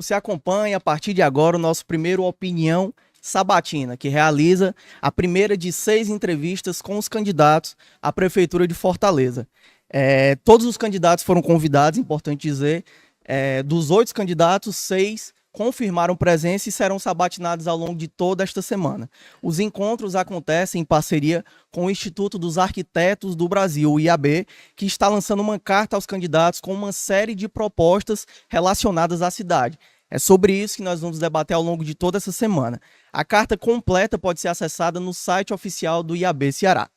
Você acompanha a partir de agora o nosso primeiro Opinião Sabatina, que realiza a primeira de 6 entrevistas com os candidatos à Prefeitura de Fortaleza. Todos os candidatos foram convidados, importante dizer. Dos 8 candidatos, 6 confirmaram presença e serão sabatinados ao longo de toda esta semana. Os encontros acontecem em parceria com o Instituto dos Arquitetos do Brasil, o IAB, que está lançando uma carta aos candidatos com uma série de propostas relacionadas à cidade. É sobre isso que nós vamos debater ao longo de toda essa semana. A carta completa pode ser acessada no site oficial do IAB Ceará.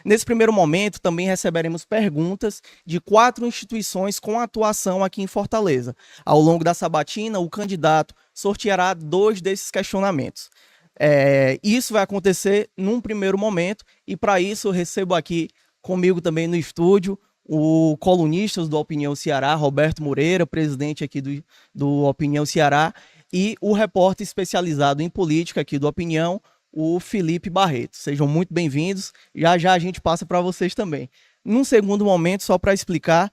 Nesse primeiro momento, também receberemos perguntas de 4 instituições com atuação aqui em Fortaleza. Ao longo da sabatina, o candidato sorteará 2 desses questionamentos. Isso vai acontecer num primeiro momento, e para isso eu recebo aqui comigo também no estúdio o colunista do Opinião Ceará, Roberto Moreira, presidente aqui do Opinião Ceará, e o repórter especializado em política aqui do Opinião, o Felipe Barreto. Sejam muito bem-vindos. Já já a gente passa para vocês também. Num segundo momento, só para explicar,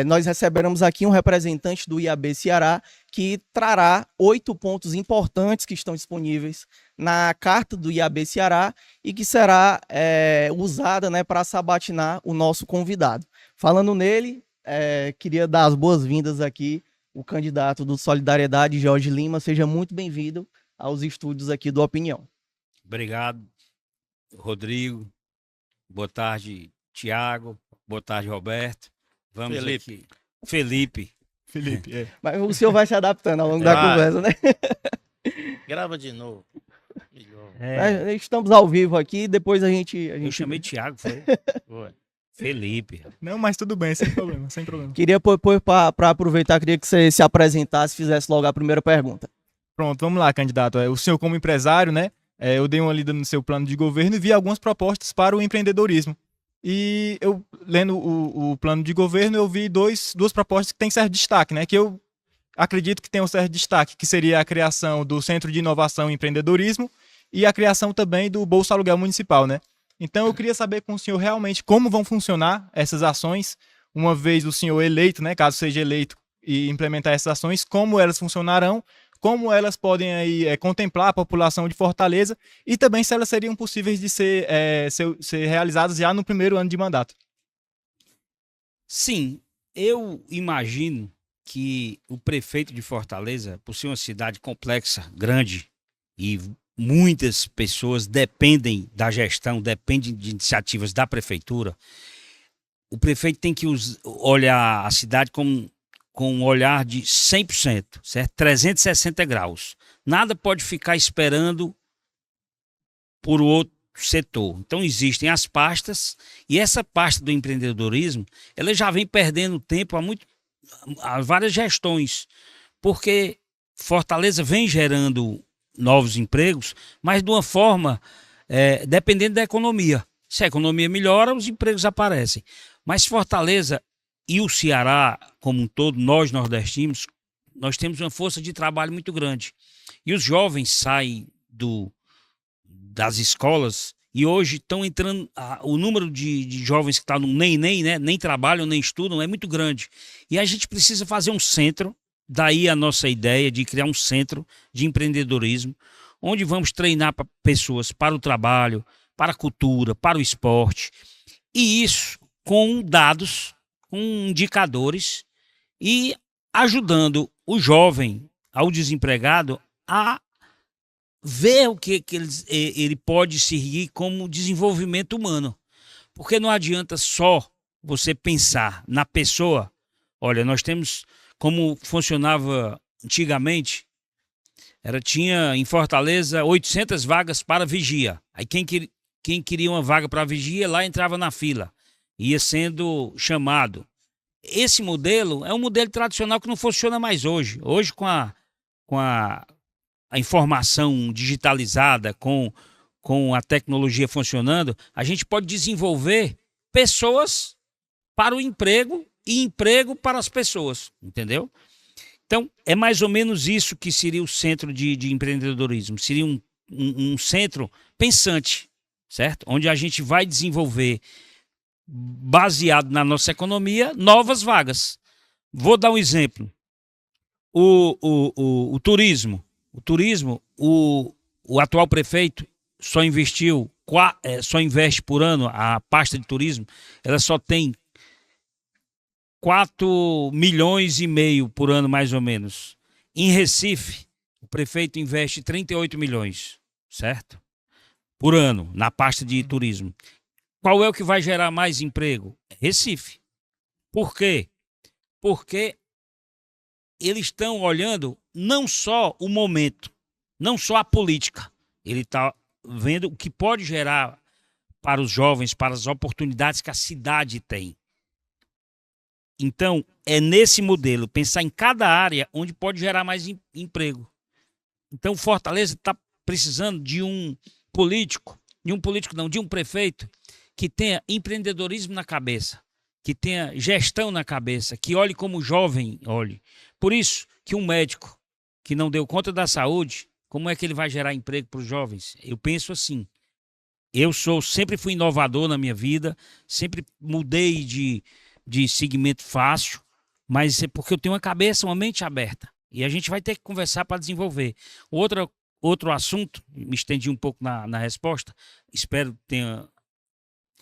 nós receberemos aqui um representante do IAB Ceará que trará 8 pontos importantes que estão disponíveis na carta do IAB Ceará e que será usada, né, para sabatinar o nosso convidado. Falando nele, queria dar as boas-vindas aqui o candidato do Solidariedade, Jorge Lima. Seja muito bem-vindo aos estúdios aqui do Opinião. Obrigado, Rodrigo. Boa tarde, Tiago. Boa tarde, Roberto. Vamos aqui. Felipe. Mas o senhor vai se adaptando ao longo da conversa, né? Grava de novo. Estamos ao vivo aqui, depois a gente... Eu chamei Tiago, foi? Felipe. Não, mas tudo bem, sem problema, sem problema. Queria, para aproveitar, queria que você se apresentasse, fizesse logo a primeira pergunta. Pronto, vamos lá, candidato. O senhor como empresário, né? Eu dei uma lida no seu plano de governo e vi algumas propostas para o empreendedorismo. E eu, lendo o plano de governo, eu vi duas propostas que têm certo destaque, né? Que eu acredito que tem um certo destaque, que seria a criação do Centro de Inovação e Empreendedorismo e a criação também do Bolsa Aluguel Municipal, né? Então eu queria saber com o senhor realmente como vão funcionar essas ações, uma vez o senhor eleito, né? Caso seja eleito e implementar essas ações, como elas funcionarão, como elas podem aí, contemplar a população de Fortaleza e também se elas seriam possíveis de ser realizadas já no primeiro ano de mandato. Sim, eu imagino que o prefeito de Fortaleza, por ser uma cidade complexa, grande, e muitas pessoas dependem da gestão, dependem de iniciativas da prefeitura, o prefeito tem que olhar a cidade com um olhar de 100%, certo? 360 graus. Nada pode ficar esperando por outro setor. Então existem as pastas, e essa pasta do empreendedorismo, ela já vem perdendo tempo há várias gestões, porque Fortaleza vem gerando novos empregos, mas de uma forma dependendo da economia. Se a economia melhora, os empregos aparecem. Mas Fortaleza e o Ceará, como um todo, nós nordestinos, nós temos uma força de trabalho muito grande. E os jovens saem das escolas e hoje estão entrando, o número de jovens que estão no né, nem trabalham, nem estudam, é muito grande. E a gente precisa fazer um centro, daí a nossa ideia de criar um centro de empreendedorismo, onde vamos treinar pessoas para o trabalho, para a cultura, para o esporte, e isso com dados, com indicadores e ajudando o jovem, ao desempregado, a ver o que ele pode seguir como desenvolvimento humano. Porque não adianta só você pensar na pessoa. Olha, nós temos, como funcionava antigamente, tinha em Fortaleza 800 vagas para vigia. Aí quem queria uma vaga para vigia, lá entrava na fila, ia sendo chamado. Esse modelo é um modelo tradicional que não funciona mais hoje. Hoje, com a informação digitalizada, com a tecnologia funcionando, a gente pode desenvolver pessoas para o emprego e emprego para as pessoas, entendeu? Então, é mais ou menos isso que seria o centro de empreendedorismo. Seria um centro pensante, certo? Onde a gente vai desenvolver, baseado na nossa economia, novas vagas. Vou dar um exemplo. O turismo. O atual prefeito só investiu, só investe por ano, a pasta de turismo, ela só tem 4,5 milhões por ano, mais ou menos. Em Recife, o prefeito investe 38 milhões, certo? Por ano, na pasta de turismo. Qual é o que vai gerar mais emprego? Recife. Por quê? Porque eles estão olhando não só o momento, não só a política. Ele está vendo o que pode gerar para os jovens, para as oportunidades que a cidade tem. Então, é nesse modelo, pensar em cada área onde pode gerar mais emprego. Então, Fortaleza está precisando de um prefeito que tenha empreendedorismo na cabeça, que tenha gestão na cabeça, que olhe como o jovem olhe. Por isso que um médico que não deu conta da saúde, como é que ele vai gerar emprego para os jovens? Eu penso assim, sempre fui inovador na minha vida, sempre mudei de segmento fácil, mas é porque eu tenho uma mente aberta. E a gente vai ter que conversar para desenvolver. Outro assunto, me estendi um pouco na resposta, espero que tenha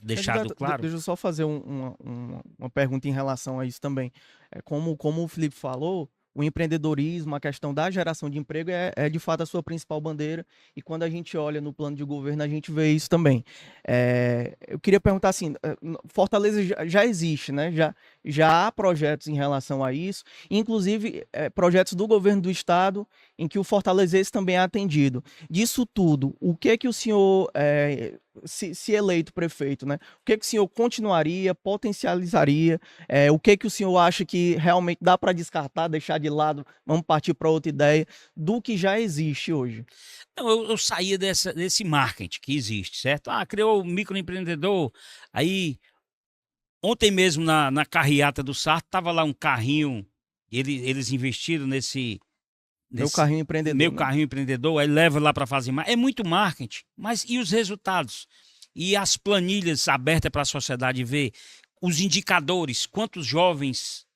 deixado claro. Deixa eu só fazer uma pergunta em relação a isso também. Como o Felipe falou, o empreendedorismo, a questão da geração de emprego é de fato a sua principal bandeira, e quando a gente olha no plano de governo, a gente vê isso também. Eu queria perguntar assim, Fortaleza já existe, né? Já há projetos em relação a isso, inclusive projetos do governo do estado, em que o fortalezense também é atendido. Disso tudo, o que o senhor, se eleito prefeito, né? O que o senhor continuaria, potencializaria? O que o senhor acha que realmente dá para descartar, deixar de lado, vamos partir para outra ideia, do que já existe hoje? Não, eu saía desse marketing que existe, certo? Criou o microempreendedor, aí ontem mesmo na carreata do Sarto, estava lá um carrinho, eles investiram nesse Meu carrinho empreendedor. Meu carrinho empreendedor, aí leva lá para fazer mais. É muito marketing, mas e os resultados? E as planilhas abertas para a sociedade ver os indicadores, quantos jovens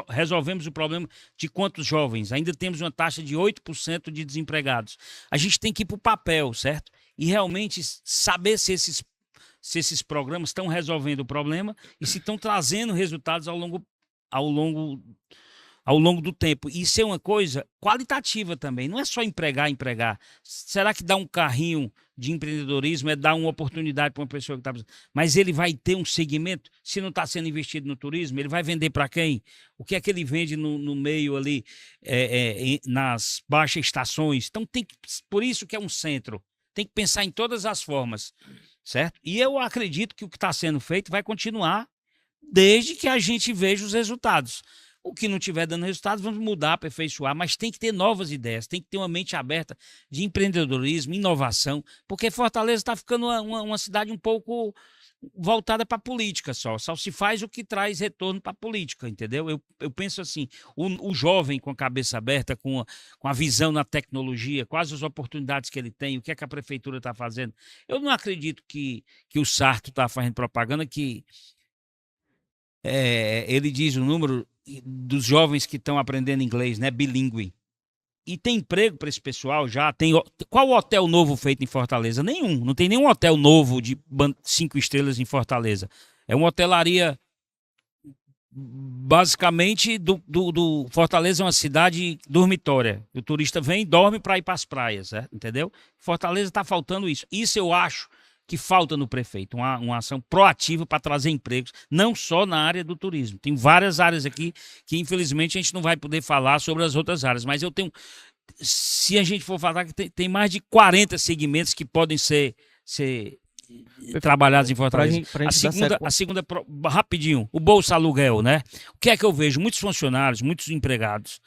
resolvemos o problema de quantos jovens? Ainda temos uma taxa de 8% de desempregados. A gente tem que ir para o papel, certo? E realmente saber se esses programas estão resolvendo o problema e se estão trazendo resultados ao longo do tempo. Isso é uma coisa qualitativa também, não é só empregar. Será que dar um carrinho de empreendedorismo é dar uma oportunidade para uma pessoa que está precisando? Mas ele vai ter um segmento, se não está sendo investido no turismo, ele vai vender para quem? O que é que ele vende no meio ali, nas baixas estações? Então, por isso que é um centro. Tem que pensar em todas as formas, certo? E eu acredito que o que está sendo feito vai continuar desde que a gente veja os resultados. O que não estiver dando resultado, vamos mudar, aperfeiçoar, mas tem que ter novas ideias, tem que ter uma mente aberta de empreendedorismo, inovação, porque Fortaleza está ficando uma cidade um pouco voltada para a política só se faz o que traz retorno para a política, entendeu? Eu penso assim, o jovem com a cabeça aberta, com a visão na tecnologia, quais as oportunidades que ele tem, o que é que a prefeitura está fazendo. Eu não acredito que o Sarto está fazendo propaganda, que ele diz o número dos jovens que estão aprendendo inglês, né, bilíngue. E tem emprego para esse pessoal já. Qual hotel novo feito em Fortaleza? Nenhum. Não tem nenhum hotel novo de 5 estrelas em Fortaleza. É uma hotelaria, basicamente, do Fortaleza é uma cidade dormitória. O turista vem e dorme para ir para as praias, entendeu? Fortaleza está faltando isso. Isso eu acho que falta no prefeito, uma ação proativa para trazer empregos, não só na área do turismo. Tem várias áreas aqui que, infelizmente, a gente não vai poder falar sobre as outras áreas, mas eu tenho, se a gente for falar, que tem mais de 40 segmentos que podem ser trabalhados em Fortaleza. A segunda, rapidinho, o Bolsa Aluguel, né? O que é que eu vejo? Muitos funcionários, muitos empregados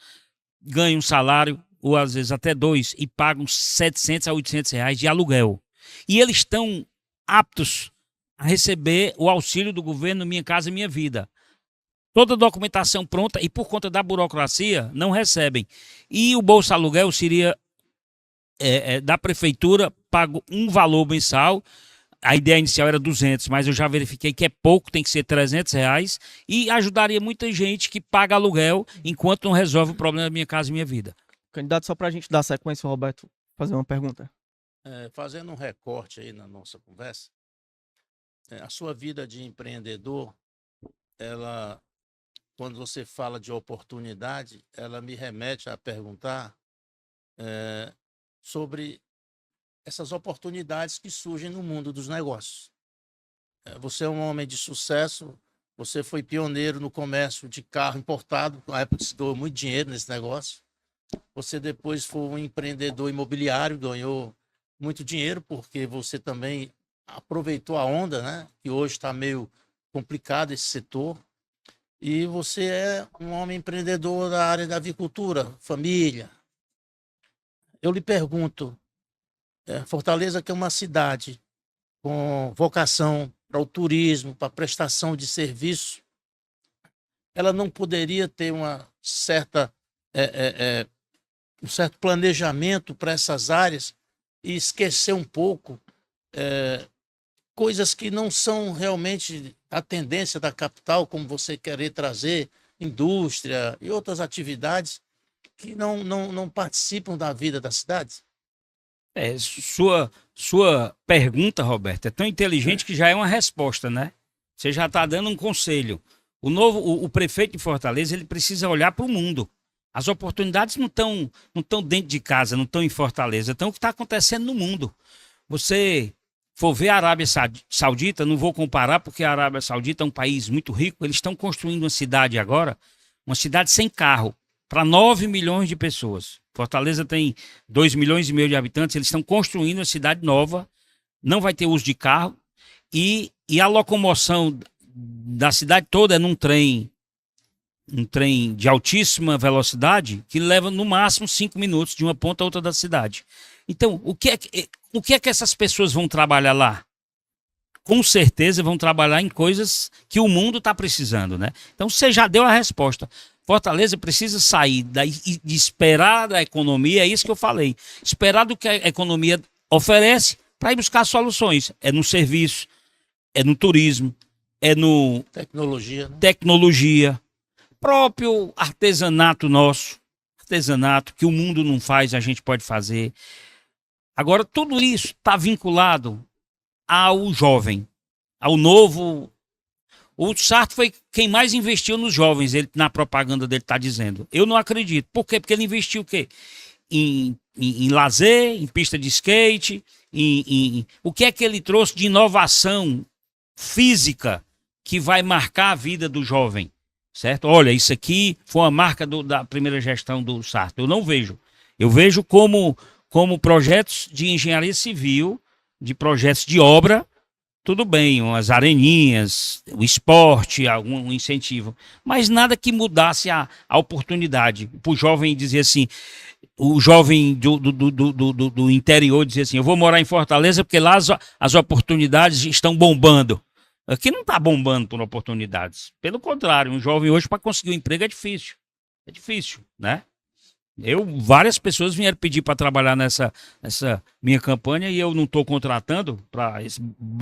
ganham um salário, ou às vezes até 2, e pagam 700 a 800 reais de aluguel. E eles estão aptos a receber o auxílio do governo Minha Casa Minha Vida. Toda a documentação pronta e por conta da burocracia não recebem. E o Bolsa Aluguel seria da prefeitura, pago um valor mensal, a ideia inicial era 200, mas eu já verifiquei que é pouco, tem que ser R$ 300 e ajudaria muita gente que paga aluguel enquanto não resolve o problema da minha casa e minha vida. Candidato, só para a gente dar sequência, Roberto, fazer uma pergunta. Fazendo um recorte aí na nossa conversa, a sua vida de empreendedor, ela, quando você fala de oportunidade, ela me remete a perguntar sobre essas oportunidades que surgem no mundo dos negócios. Você é um homem de sucesso, você foi pioneiro no comércio de carro importado, na época que se ganhou muito dinheiro nesse negócio. Você depois foi um empreendedor imobiliário, ganhou muito dinheiro, porque você também aproveitou a onda, né? Que hoje está meio complicado esse setor. E você é um homem empreendedor da área da avicultura, família. Eu lhe pergunto, Fortaleza, que é uma cidade com vocação para o turismo, para a prestação de serviço, ela não poderia ter uma certa, um certo planejamento para essas áreas e esquecer um pouco coisas que não são realmente a tendência da capital, como você querer trazer indústria e outras atividades que não participam da vida da cidade? Sua pergunta, Roberto, é tão inteligente que já é uma resposta, né? Você já está dando um conselho. O prefeito de Fortaleza, ele precisa olhar para o mundo. As oportunidades não estão dentro de casa, não estão em Fortaleza, estão o que está acontecendo no mundo. Você for ver a Arábia Saudita, não vou comparar porque a Arábia Saudita é um país muito rico, eles estão construindo uma cidade agora, uma cidade sem carro, para 9 milhões de pessoas. Fortaleza tem 2,5 milhões de habitantes, eles estão construindo uma cidade nova, não vai ter uso de carro, e a locomoção da cidade toda é num trem de altíssima velocidade que leva no máximo 5 minutos de uma ponta a outra da cidade. Então, o que é que essas pessoas vão trabalhar lá? Com certeza vão trabalhar em coisas que o mundo está precisando, né? Então, você já deu a resposta. Fortaleza precisa sair de esperar da economia, é isso que eu falei. Esperar do que a economia oferece para ir buscar soluções. É no serviço, é no turismo, é no Tecnologia, né? Tecnologia, próprio artesanato nosso, artesanato que o mundo não faz, a gente pode fazer. Agora, tudo isso está vinculado ao jovem, ao novo. O Sarto foi quem mais investiu nos jovens, ele, na propaganda dele está dizendo. Eu não acredito. Por quê? Porque ele investiu o quê? Em lazer, em pista de skate, o que é que ele trouxe de inovação física que vai marcar a vida do jovem, certo? Olha, isso aqui foi uma marca da primeira gestão do Sarto. Eu não vejo. Eu vejo como projetos de engenharia civil, de projetos de obra, tudo bem, umas areninhas, o esporte, algum incentivo, mas nada que mudasse a oportunidade. Para o jovem dizer assim, o jovem do interior dizer assim, eu vou morar em Fortaleza porque lá as oportunidades estão bombando. Aqui não está bombando por oportunidades. Pelo contrário, um jovem hoje para conseguir um emprego é difícil. É difícil, né? Várias pessoas vieram pedir para trabalhar nessa minha campanha e eu não estou contratando para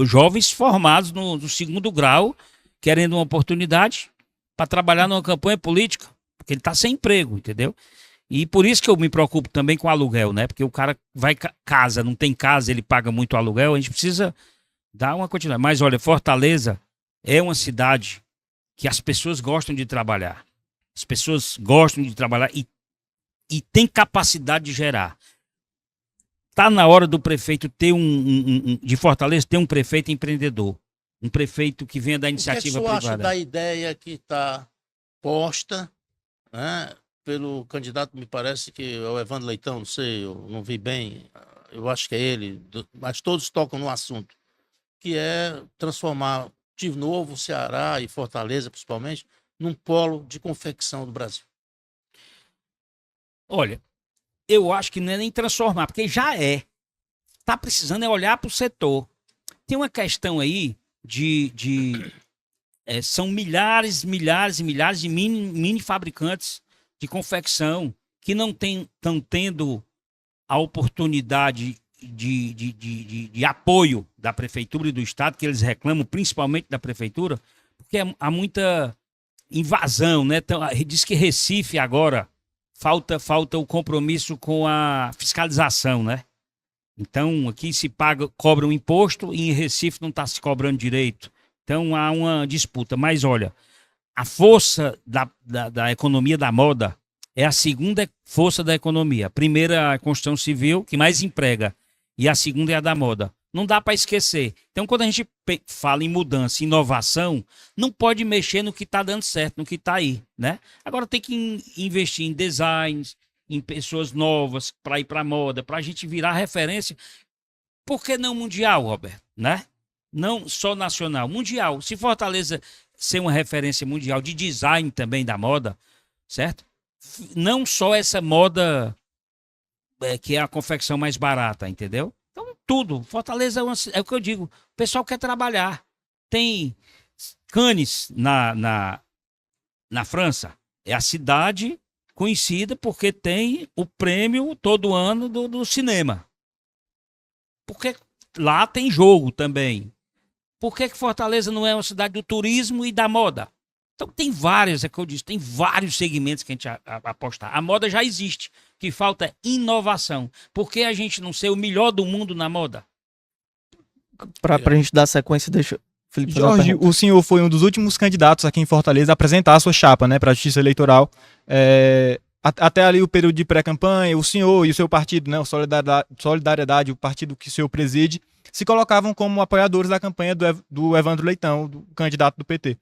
jovens formados no 2º grau, querendo uma oportunidade para trabalhar numa campanha política, porque ele está sem emprego, entendeu? E por isso que eu me preocupo também com aluguel, né? Porque o cara vai casa, não tem casa, ele paga muito aluguel, a gente precisa dar uma continuidade. Mas olha, Fortaleza é uma cidade que as pessoas gostam de trabalhar. As pessoas gostam de trabalhar e tem capacidade de gerar. Está na hora do prefeito ter de Fortaleza ter um prefeito empreendedor. Um prefeito que venha da iniciativa privada. O que você acha da ideia que está posta, né, pelo candidato, me parece que é o Evandro Leitão, não sei, eu não vi bem, eu acho que é ele, mas todos tocam no assunto, que é transformar de novo o Ceará e Fortaleza, principalmente, num polo de confecção do Brasil. Olha, eu acho que não é nem transformar, porque já é. Está precisando é olhar para o setor. Tem uma questão aí são milhares e milhares de mini fabricantes de confecção que não estão tendo a oportunidade de apoio da prefeitura e do estado, que eles reclamam principalmente da prefeitura, porque há muita invasão, né? Então, diz que Recife agora falta o compromisso com a fiscalização, né? Então, aqui se cobra um imposto e em Recife não está se cobrando direito. Então, há uma disputa. Mas, olha, a força da economia da moda é a segunda força da economia. A primeira é a construção civil, que mais emprega, e a segunda é a da moda. Não dá para esquecer. Então, quando a gente fala em mudança, inovação, não pode mexer no que está dando certo, no que está aí, né? Agora tem que investir em designs, em pessoas novas para ir para a moda, para a gente virar referência. Por que não mundial, Roberto? Né? Não só nacional, mundial. Se Fortaleza ser uma referência mundial de design também da moda, certo? Não só essa moda que é a confecção mais barata, entendeu? Então, tudo. Fortaleza é o que eu digo. O pessoal quer trabalhar. Tem Cannes na França. É a cidade conhecida porque tem o prêmio todo ano do cinema. Porque lá tem jogo também. Por que Fortaleza não é uma cidade do turismo e da moda? Então tem várias, é que eu disse, tem vários segmentos que a gente apostar. A moda já existe, o que falta é inovação. Por que a gente não ser o melhor do mundo na moda? Pra gente dar sequência, deixa Felipe fazer uma Jorge, pergunta. o senhor foi um dos últimos candidatos aqui em Fortaleza a apresentar a sua chapa, né, para a Justiça Eleitoral. Até ali o período de pré-campanha, o senhor e o seu partido, né, o Solidariedade, o partido que o senhor preside, se colocavam como apoiadores da campanha do Evandro Leitão, do candidato do PT.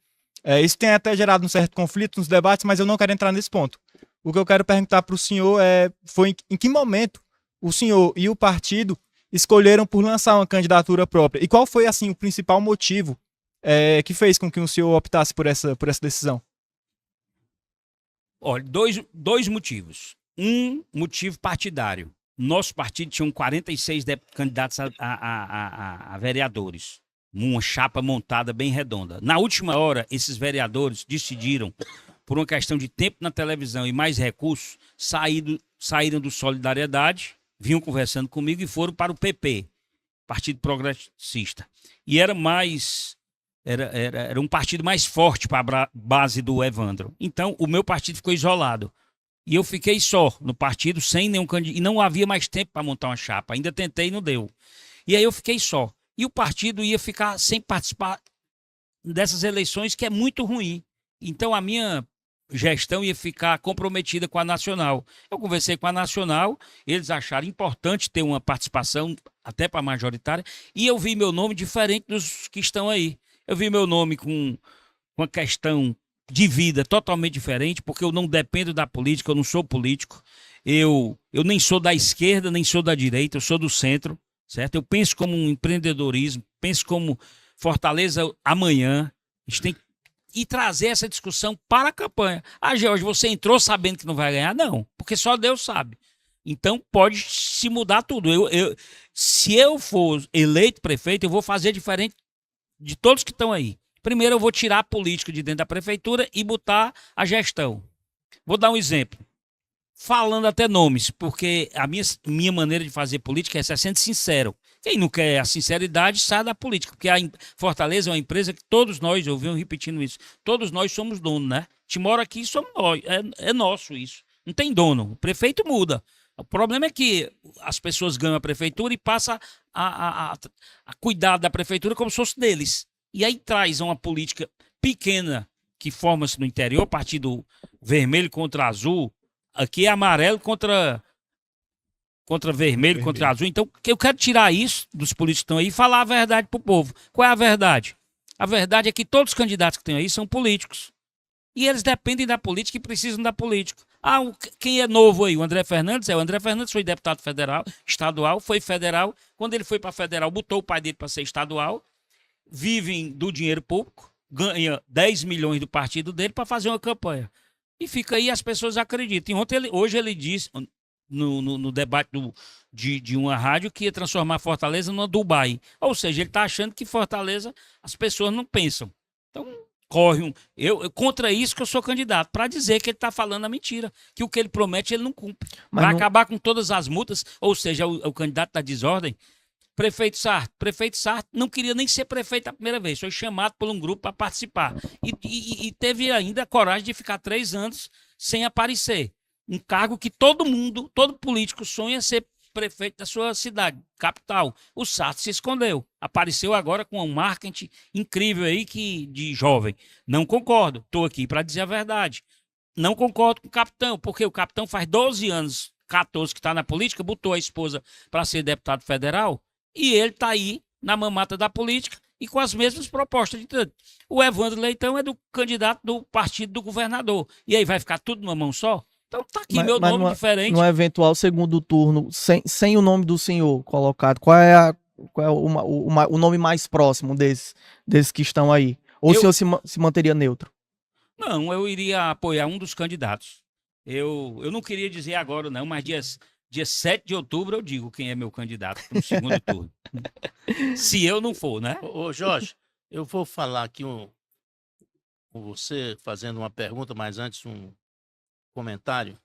Isso tem até gerado um certo conflito nos debates, mas eu não quero entrar nesse ponto. O que eu quero perguntar para o senhor foi em que momento o senhor e o partido escolheram por lançar uma candidatura própria? E qual foi, assim, o principal motivo que fez com que o senhor optasse por essa decisão? Olha, dois motivos. Um motivo partidário. Nosso partido tinha 46 candidatos a vereadores. Uma chapa montada bem redonda. Na última hora, esses vereadores decidiram, por uma questão de tempo na televisão e mais recursos, saíram do Solidariedade, vinham conversando comigo e foram para o PP, Partido Progressista. E era um partido mais forte para a base do Evandro. Então, o meu partido ficou isolado. E eu fiquei só no partido, sem nenhum candidato. E não havia mais tempo para montar uma chapa. Ainda tentei e não deu. E aí eu fiquei só. E o partido ia ficar sem participar dessas eleições, que é muito ruim. Então, a minha gestão ia ficar comprometida com a Nacional. Eu conversei com a Nacional, eles acharam importante ter uma participação até para a majoritária, e eu vi meu nome diferente dos que estão aí. Eu vi meu nome com uma questão de vida totalmente diferente, porque eu não dependo da política, eu não sou político, eu nem sou da esquerda, nem sou da direita, eu sou do centro, certo? Eu penso como um empreendedorismo, penso como Fortaleza amanhã, a gente tem que e trazer essa discussão para a campanha. Jorge, você entrou sabendo que não vai ganhar? Não, porque só Deus sabe. Então pode se mudar tudo. Se eu for eleito prefeito, eu vou fazer diferente de todos que estão aí. Primeiro eu vou tirar a política de dentro da prefeitura e botar a gestão. Vou dar um exemplo. Falando até nomes, porque a minha maneira de fazer política é ser sempre sincero. Quem não quer a sinceridade, sai da política, porque a Fortaleza é uma empresa que todos nós, eu venho repetindo isso, todos nós somos donos, né? A gente mora aqui, somos nós, é nosso isso. Não tem dono, o prefeito muda. O problema é que as pessoas ganham a prefeitura e passam a cuidar da prefeitura como se fosse deles. E aí traz uma política pequena que forma-se no interior, partido vermelho contra azul, aqui é amarelo contra vermelho, contra azul. Então, eu quero tirar isso dos políticos que estão aí e falar a verdade para o povo. Qual é a verdade? A verdade é que todos os candidatos que tem aí são políticos. E eles dependem da política e precisam da política. Quem é novo aí? O André Fernandes? O André Fernandes foi deputado federal, estadual, foi federal. Quando ele foi para federal, botou o pai dele para ser estadual. Vivem do dinheiro público, ganha 10 milhões do partido dele para fazer uma campanha. E fica aí, as pessoas acreditam. Hoje ele disse, no debate de uma rádio, que ia transformar Fortaleza numa Dubai. Ou seja, ele está achando que Fortaleza, as pessoas não pensam. Então, corre contra isso que eu sou candidato, para dizer que ele está falando a mentira, que o que ele promete ele não cumpre. Mas Vai não- acabar com todas as multas, ou seja, o candidato da desordem. Prefeito Sarto não queria nem ser prefeito a primeira vez, foi chamado por um grupo para participar. E teve ainda a coragem de ficar 3 anos sem aparecer. Um cargo que todo mundo, todo político sonha ser prefeito da sua cidade, capital. O Sarto se escondeu. Apareceu agora com um marketing incrível aí de jovem. Não concordo. Estou aqui para dizer a verdade. Não concordo com o capitão, porque o capitão faz 12 anos, 14 que está na política, botou a esposa para ser deputado federal e ele está aí na mamata da política e com as mesmas propostas. O Evandro Leitão é do candidato do partido do governador. E aí vai ficar tudo numa mão só? Então tá aqui meu nome diferente. No eventual segundo turno, sem o nome do senhor colocado, qual é o nome mais próximo desses que estão aí? Ou o senhor se manteria neutro? Não, eu iria apoiar um dos candidatos. Eu não queria dizer agora não, mas dia 7 de outubro eu digo quem é meu candidato para o segundo turno. Se eu não for, né? Ô, Jorge, eu vou falar aqui com você, fazendo uma pergunta, mas antes um comentário.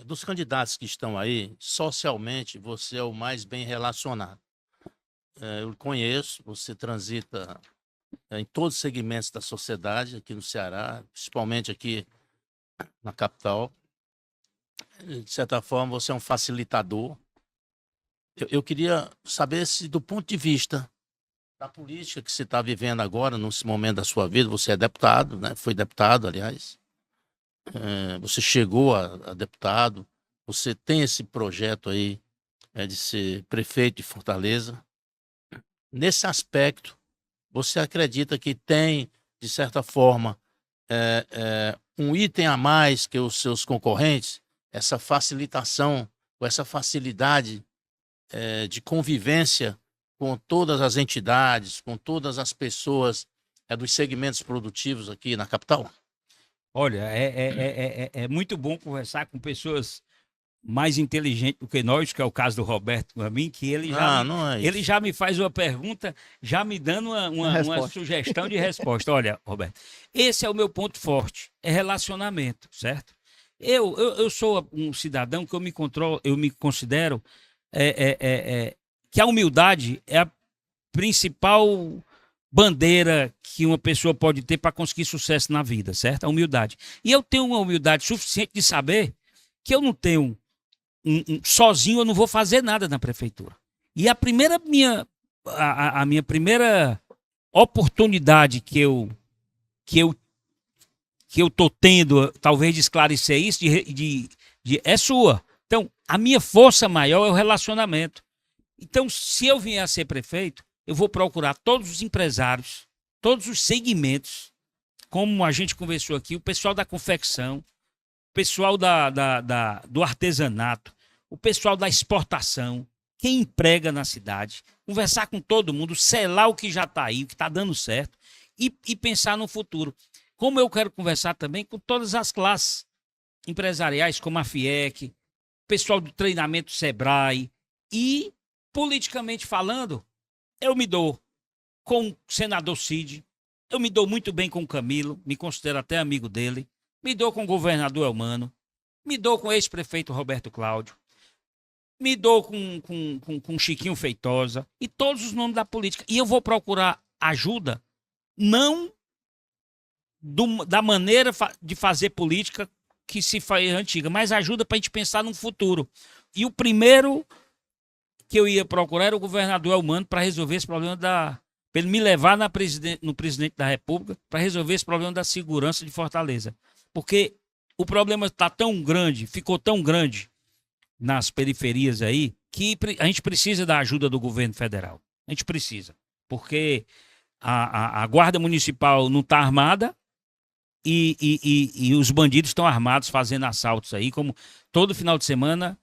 Dos candidatos que estão aí, socialmente, você é o mais bem relacionado. Eu conheço, você transita em todos os segmentos da sociedade aqui no Ceará, principalmente aqui na capital. De certa forma, você é um facilitador. Eu queria saber se, do ponto de vista da política que você está vivendo agora, nesse momento da sua vida, você é deputado, né? Foi deputado, aliás. Você chegou a deputado, você tem esse projeto aí de ser prefeito de Fortaleza. Nesse aspecto, você acredita que tem, de certa forma, um item a mais que os seus concorrentes? Essa facilitação, ou essa facilidade de convivência com todas as entidades, com todas as pessoas dos segmentos produtivos aqui na capital? Olha, é muito bom conversar com pessoas mais inteligentes do que nós, que é o caso do Roberto para mim, que ele já me faz uma pergunta, já me dando uma sugestão de resposta. Olha, Roberto, esse é o meu ponto forte, é relacionamento, certo? Eu sou um cidadão que eu me considero que a humildade é a principal bandeira que uma pessoa pode ter para conseguir sucesso na vida, certo? A humildade. E eu tenho uma humildade suficiente de saber que eu não tenho sozinho, eu não vou fazer nada na prefeitura. E a minha primeira oportunidade que eu tô tendo, talvez, de esclarecer isso, é sua. Então, a minha força maior é o relacionamento. Então, se eu vier a ser prefeito, eu vou procurar todos os empresários, todos os segmentos, como a gente conversou aqui, o pessoal da confecção, o pessoal do artesanato, o pessoal da exportação, quem emprega na cidade, conversar com todo mundo, selar o que já está aí, o que está dando certo, e pensar no futuro. Como eu quero conversar também com todas as classes empresariais, como a FIEC, pessoal do treinamento Sebrae, e, politicamente falando, eu me dou com o senador Cid, eu me dou muito bem com o Camilo, me considero até amigo dele, me dou com o governador Elmano, me dou com o ex-prefeito Roberto Cláudio, me dou com Chiquinho Feitosa e todos os nomes da política. E eu vou procurar ajuda, não da maneira de fazer política que se faz antiga, mas ajuda para a gente pensar no futuro. E o primeiro que eu ia procurar era o governador Elmano para resolver esse problema para ele me levar no presidente da República para resolver esse problema da segurança de Fortaleza. Porque o problema está tão grande, ficou tão grande nas periferias aí, que a gente precisa da ajuda do governo federal. A gente precisa. Porque a Guarda Municipal não está armada e os bandidos estão armados fazendo assaltos aí, como todo final de semana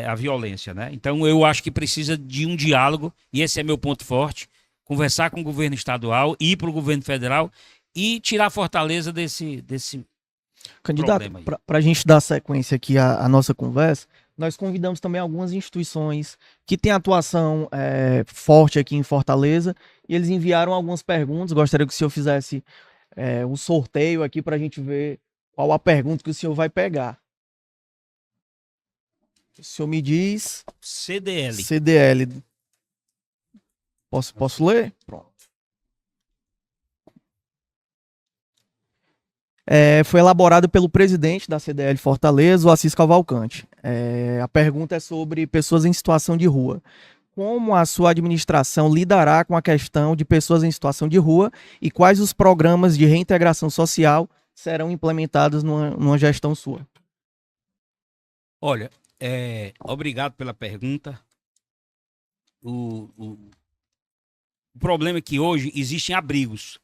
a violência, né? Então eu acho que precisa de um diálogo, e esse é meu ponto forte, conversar com o governo estadual, ir para o governo federal e tirar Fortaleza desse Candidato, para a gente dar sequência aqui à nossa conversa, nós convidamos também algumas instituições que têm atuação forte aqui em Fortaleza e eles enviaram algumas perguntas. Gostaria que o senhor fizesse um sorteio aqui para a gente ver qual a pergunta que o senhor vai pegar. O senhor me diz... CDL. CDL. Posso ler? Pronto. Foi elaborado pelo presidente da CDL Fortaleza, o Assis Cavalcante. A pergunta é sobre pessoas em situação de rua. Como a sua administração lidará com a questão de pessoas em situação de rua e quais os programas de reintegração social serão implementados numa gestão sua? Olha, obrigado pela pergunta. O problema é que hoje existem abrigos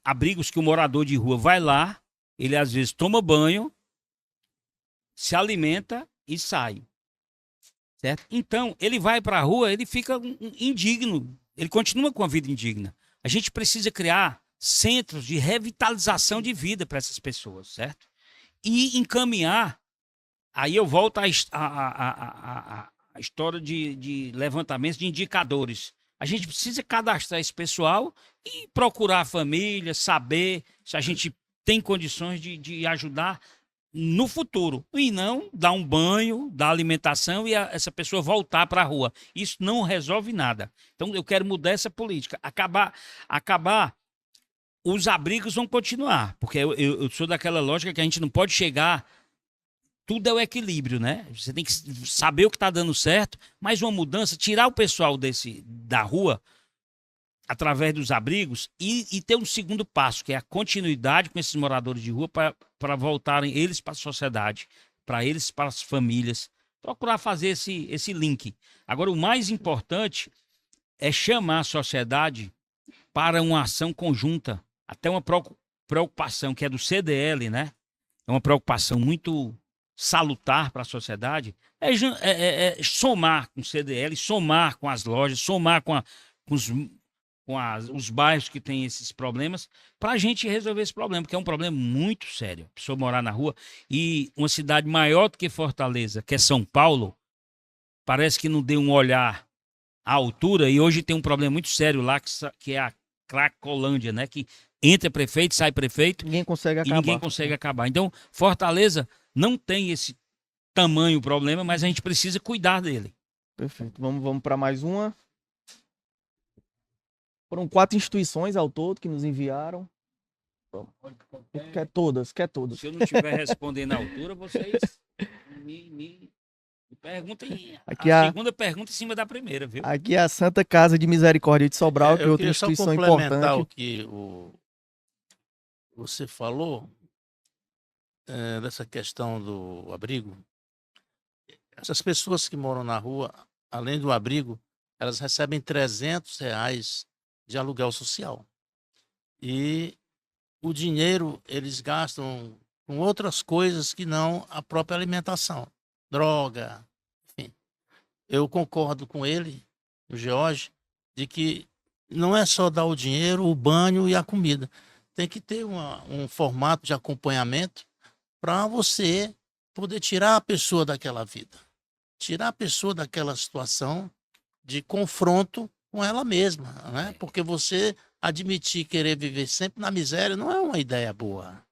que o morador de rua vai lá, ele às vezes toma banho, se alimenta e sai. Certo? Então, ele vai para a rua, ele fica indigno, ele continua com a vida indigna. A gente precisa criar centros de revitalização de vida para essas pessoas, certo? E encaminhar, aí eu volto à história de levantamentos de indicadores. A gente precisa cadastrar esse pessoal e procurar a família, saber se a gente tem condições de ajudar no futuro. E não dar um banho, dar alimentação e essa pessoa voltar para a rua. Isso não resolve nada. Então eu quero mudar essa política. Acabar, os abrigos vão continuar. Porque eu sou daquela lógica que a gente não pode chegar... Tudo é o equilíbrio, né? Você tem que saber o que está dando certo, mas uma mudança, tirar o pessoal da rua através dos abrigos e ter um segundo passo, que é a continuidade com esses moradores de rua para voltarem eles para a sociedade, para eles, para as famílias, procurar fazer esse link. Agora, o mais importante é chamar a sociedade para uma ação conjunta, até uma preocupação que é do CDL, né? É uma preocupação muito salutar para a sociedade, somar com o CDL, somar com as lojas, somar com os bairros que têm esses problemas, para a gente resolver esse problema, porque é um problema muito sério. A pessoa morar na rua e uma cidade maior do que Fortaleza, que é São Paulo, parece que não deu um olhar à altura, e hoje tem um problema muito sério lá, que é a Cracolândia, né? Que entra prefeito, sai prefeito, Ninguém consegue e acabar. ninguém consegue acabar. Então, Fortaleza não tem esse tamanho problema, mas a gente precisa cuidar dele. Perfeito. Vamos para mais uma. Foram 4 instituições ao todo que nos enviaram. Quer todas. Se eu não estiver respondendo à altura, vocês me perguntem a segunda pergunta em cima da primeira, viu? Aqui é a Santa Casa de Misericórdia de Sobral, que é outra instituição importante. O que você falou dessa questão do abrigo. Essas pessoas que moram na rua, além do abrigo, elas recebem R$300 de aluguel social. E o dinheiro eles gastam com outras coisas que não a própria alimentação. Droga, enfim. Eu concordo com ele, o George, de que não é só dar o dinheiro, o banho e a comida. Tem que ter um formato de acompanhamento para você poder tirar a pessoa daquela vida. Tirar a pessoa daquela situação de confronto com ela mesma, né? Porque você admitir querer viver sempre na miséria não é uma ideia boa.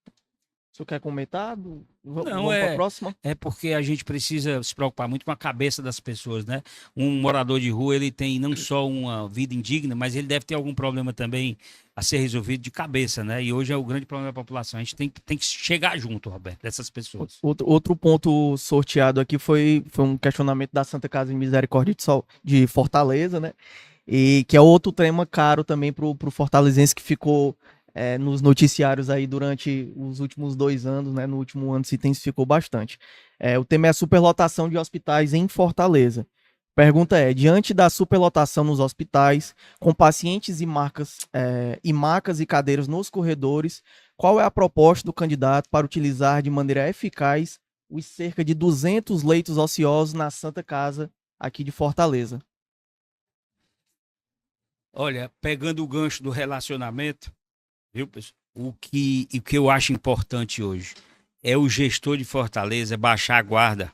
O senhor quer comentar? Vamos Não, para a próxima? É porque a gente precisa se preocupar muito com a cabeça das pessoas, né? Um morador de rua, ele tem não só uma vida indigna, mas ele deve ter algum problema também a ser resolvido de cabeça, né? E hoje é o grande problema da população. A gente tem que chegar junto, Roberto, dessas pessoas. Outro ponto sorteado aqui foi um questionamento da Santa Casa de Misericórdia de Fortaleza, né? E que é outro tema caro também pro fortalezense que ficou nos noticiários aí durante os últimos 2 anos, né? No último ano se intensificou bastante. O tema é a superlotação de hospitais em Fortaleza. Pergunta é, diante da superlotação nos hospitais, com pacientes e macas e cadeiras nos corredores, qual é a proposta do candidato para utilizar de maneira eficaz os cerca de 200 leitos ociosos na Santa Casa aqui de Fortaleza? Olha, pegando o gancho do relacionamento, viu, pessoal? O que eu acho importante hoje é o gestor de Fortaleza baixar a guarda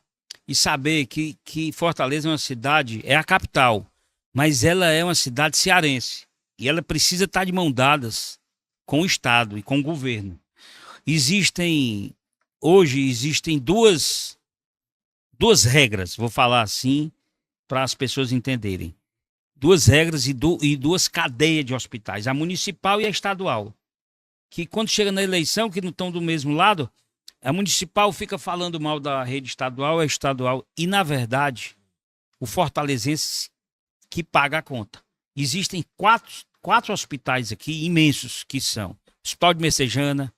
e saber que Fortaleza é uma cidade, é a capital, mas ela é uma cidade cearense. E ela precisa estar de mãos dadas com o Estado e com o governo. Hoje existem duas regras, vou falar assim, para as pessoas entenderem. Duas regras e duas cadeias de hospitais, a municipal e a estadual. Que quando chega na eleição, que não estão do mesmo lado, a municipal fica falando mal da rede estadual, a estadual. E, na verdade, o fortalezense que paga a conta. Existem quatro hospitais aqui imensos, que são o Hospital de Messejana,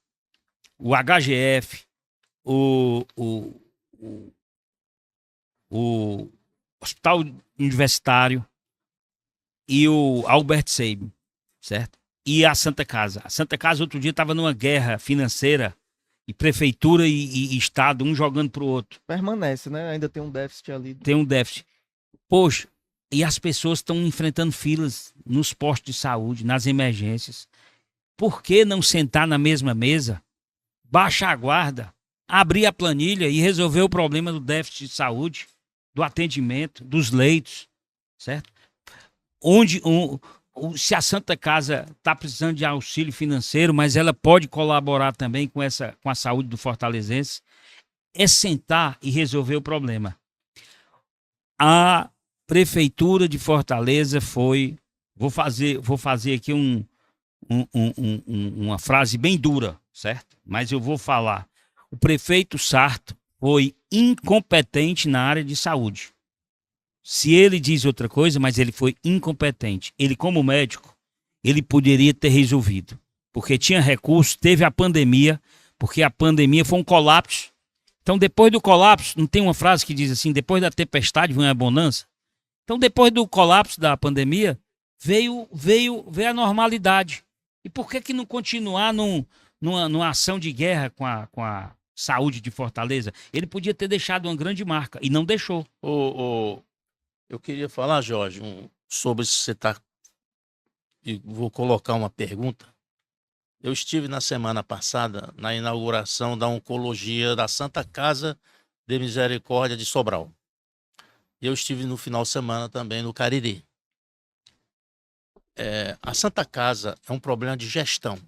o HGF, o Hospital Universitário e o Albert Sabin, certo? E a Santa Casa. A Santa Casa outro dia estava numa guerra financeira e prefeitura e Estado, um jogando pro outro. Permanece, né? Ainda tem um déficit ali. Tem um déficit. Poxa, e as pessoas estão enfrentando filas nos postos de saúde, nas emergências. Por que não sentar na mesma mesa, baixar a guarda, abrir a planilha e resolver o problema do déficit de saúde, do atendimento, dos leitos, certo? Se a Santa Casa está precisando de auxílio financeiro, mas ela pode colaborar também com a saúde do fortalezense, é sentar e resolver o problema. A Prefeitura de Fortaleza vou fazer aqui uma frase bem dura, certo? Mas eu vou falar. O prefeito Sarto foi incompetente na área de saúde. Se ele diz outra coisa, mas ele foi incompetente. Ele, como médico, ele poderia ter resolvido. Porque tinha recurso, teve a pandemia, porque a pandemia foi um colapso. Então, depois do colapso, não tem uma frase que diz assim, depois da tempestade vem a bonança? Então, depois do colapso da pandemia, veio a normalidade. E por que não continuar numa ação de guerra com a saúde de Fortaleza? Ele podia ter deixado uma grande marca e não deixou. Eu queria falar, Jorge, sobre se você está... Vou colocar uma pergunta. Eu estive na semana passada na inauguração da oncologia da Santa Casa de Misericórdia de Sobral. E eu estive no final de semana também no Cariri. A Santa Casa é um problema de gestão.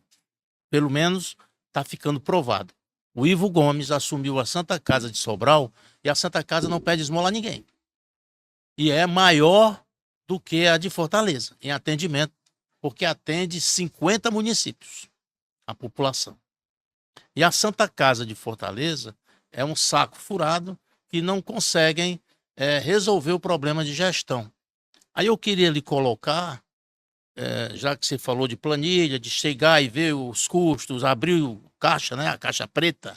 Pelo menos está ficando provado. O Ivo Gomes assumiu a Santa Casa de Sobral e a Santa Casa não pede esmola a ninguém. E é maior do que a de Fortaleza em atendimento, porque atende 50 municípios, a população. E a Santa Casa de Fortaleza é um saco furado que não conseguem resolver o problema de gestão. Aí eu queria lhe colocar, já que você falou de planilha, de chegar e ver os custos, abrir o caixa, né, a caixa preta,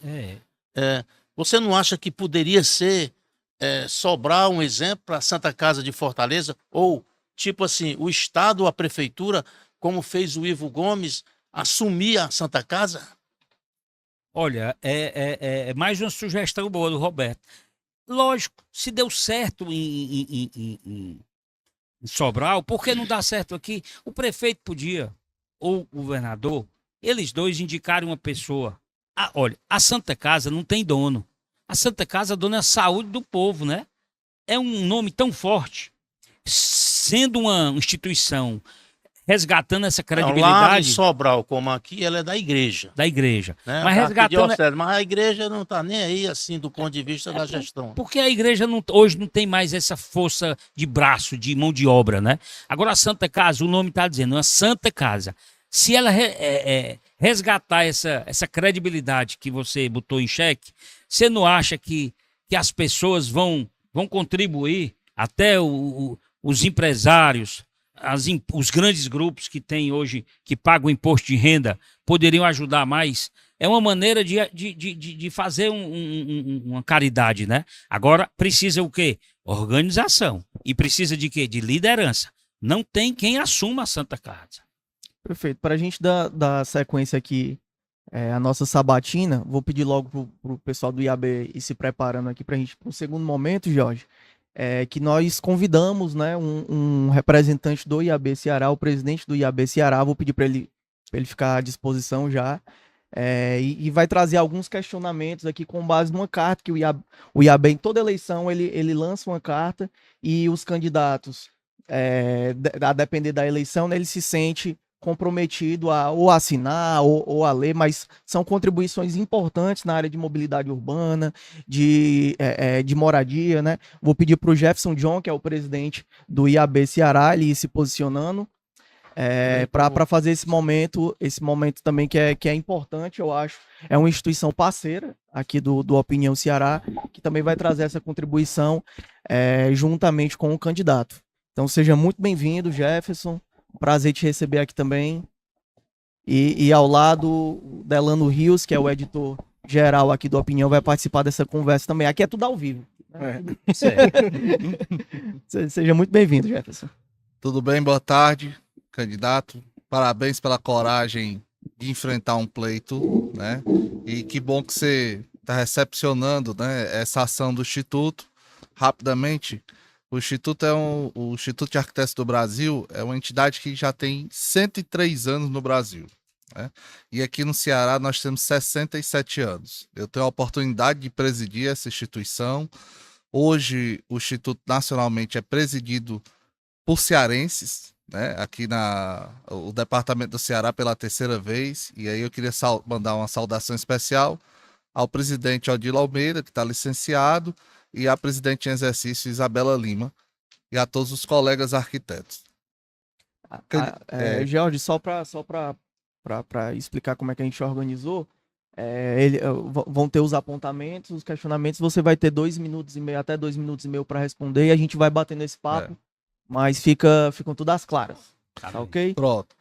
você não acha que poderia ser Sobrar um exemplo para a Santa Casa de Fortaleza? Ou, tipo assim, o Estado ou a Prefeitura, como fez o Ivo Gomes, assumir a Santa Casa? Olha, é mais uma sugestão boa do Roberto. Lógico, se deu certo em Sobral, por que não dá certo aqui? O prefeito podia, ou o governador, eles dois indicaram uma pessoa. Olha, a Santa Casa não tem dono. A Santa Casa, dona é a saúde do povo, né? É um nome tão forte. Sendo uma instituição resgatando essa credibilidade. Lá em Sobral, como aqui, ela é da igreja. Da igreja. Né? Mas resgatando. Mas a igreja não está nem aí, assim, do ponto de vista da gestão. Porque a igreja hoje não tem mais essa força de braço, de mão de obra, né? Agora a Santa Casa, o nome está dizendo, uma Santa Casa. Se ela resgatar essa credibilidade que você botou em xeque, você não acha que as pessoas vão contribuir, até os empresários, os grandes grupos que tem hoje, que pagam imposto de renda, poderiam ajudar mais? É uma maneira de fazer uma caridade, né? Agora, precisa o quê? Organização. E precisa de quê? De liderança. Não tem quem assuma a Santa Casa. Perfeito. Para a gente dar sequência aqui a nossa sabatina, vou pedir logo pro pessoal do IAB ir se preparando aqui para a gente, para o segundo momento, Jorge, que nós convidamos, né, um representante do IAB Ceará, o presidente do IAB Ceará. Vou pedir para ele ficar à disposição já. E vai trazer alguns questionamentos aqui com base numa carta que o IAB, em toda eleição, ele lança uma carta e os candidatos, a depender da eleição, né, ele se sente comprometido a ou assinar ou a ler, mas são contribuições importantes na área de mobilidade urbana, de moradia, né? Vou pedir para o Jefferson John, que é o presidente do IAB Ceará, ele ir se posicionando para fazer esse momento também que é importante, eu acho. É uma instituição parceira aqui do Opinião Ceará, que também vai trazer essa contribuição juntamente com o candidato. Então seja muito bem-vindo, Jefferson. Prazer te receber aqui também. E ao lado, Delano Rios, que é o editor geral aqui do Opinião, vai participar dessa conversa também. Aqui é tudo ao vivo. Seja muito bem-vindo, Jefferson. Tudo bem? Boa tarde, candidato. Parabéns pela coragem de enfrentar um pleito, né? E que bom que você está recepcionando, né, essa ação do Instituto. Rapidamente, o Instituto o Instituto de Arquitetos do Brasil é uma entidade que já tem 103 anos no Brasil, né? E aqui no Ceará nós temos 67 anos. Eu tenho a oportunidade de presidir essa instituição. Hoje o Instituto nacionalmente é presidido por cearenses, né? Aqui o departamento do Ceará pela terceira vez. E aí eu queria mandar uma saudação especial ao presidente Odilo Almeida, que está licenciado, e a presidente em exercício Isabela Lima, e a todos os colegas arquitetos. Jorge, só para explicar como é que a gente organizou, vão ter os apontamentos, os questionamentos, você vai ter 2 minutos e meio, até 2 minutos e meio para responder, e a gente vai batendo esse papo, mas ficam tudo às claras. Tá ok? Pronto.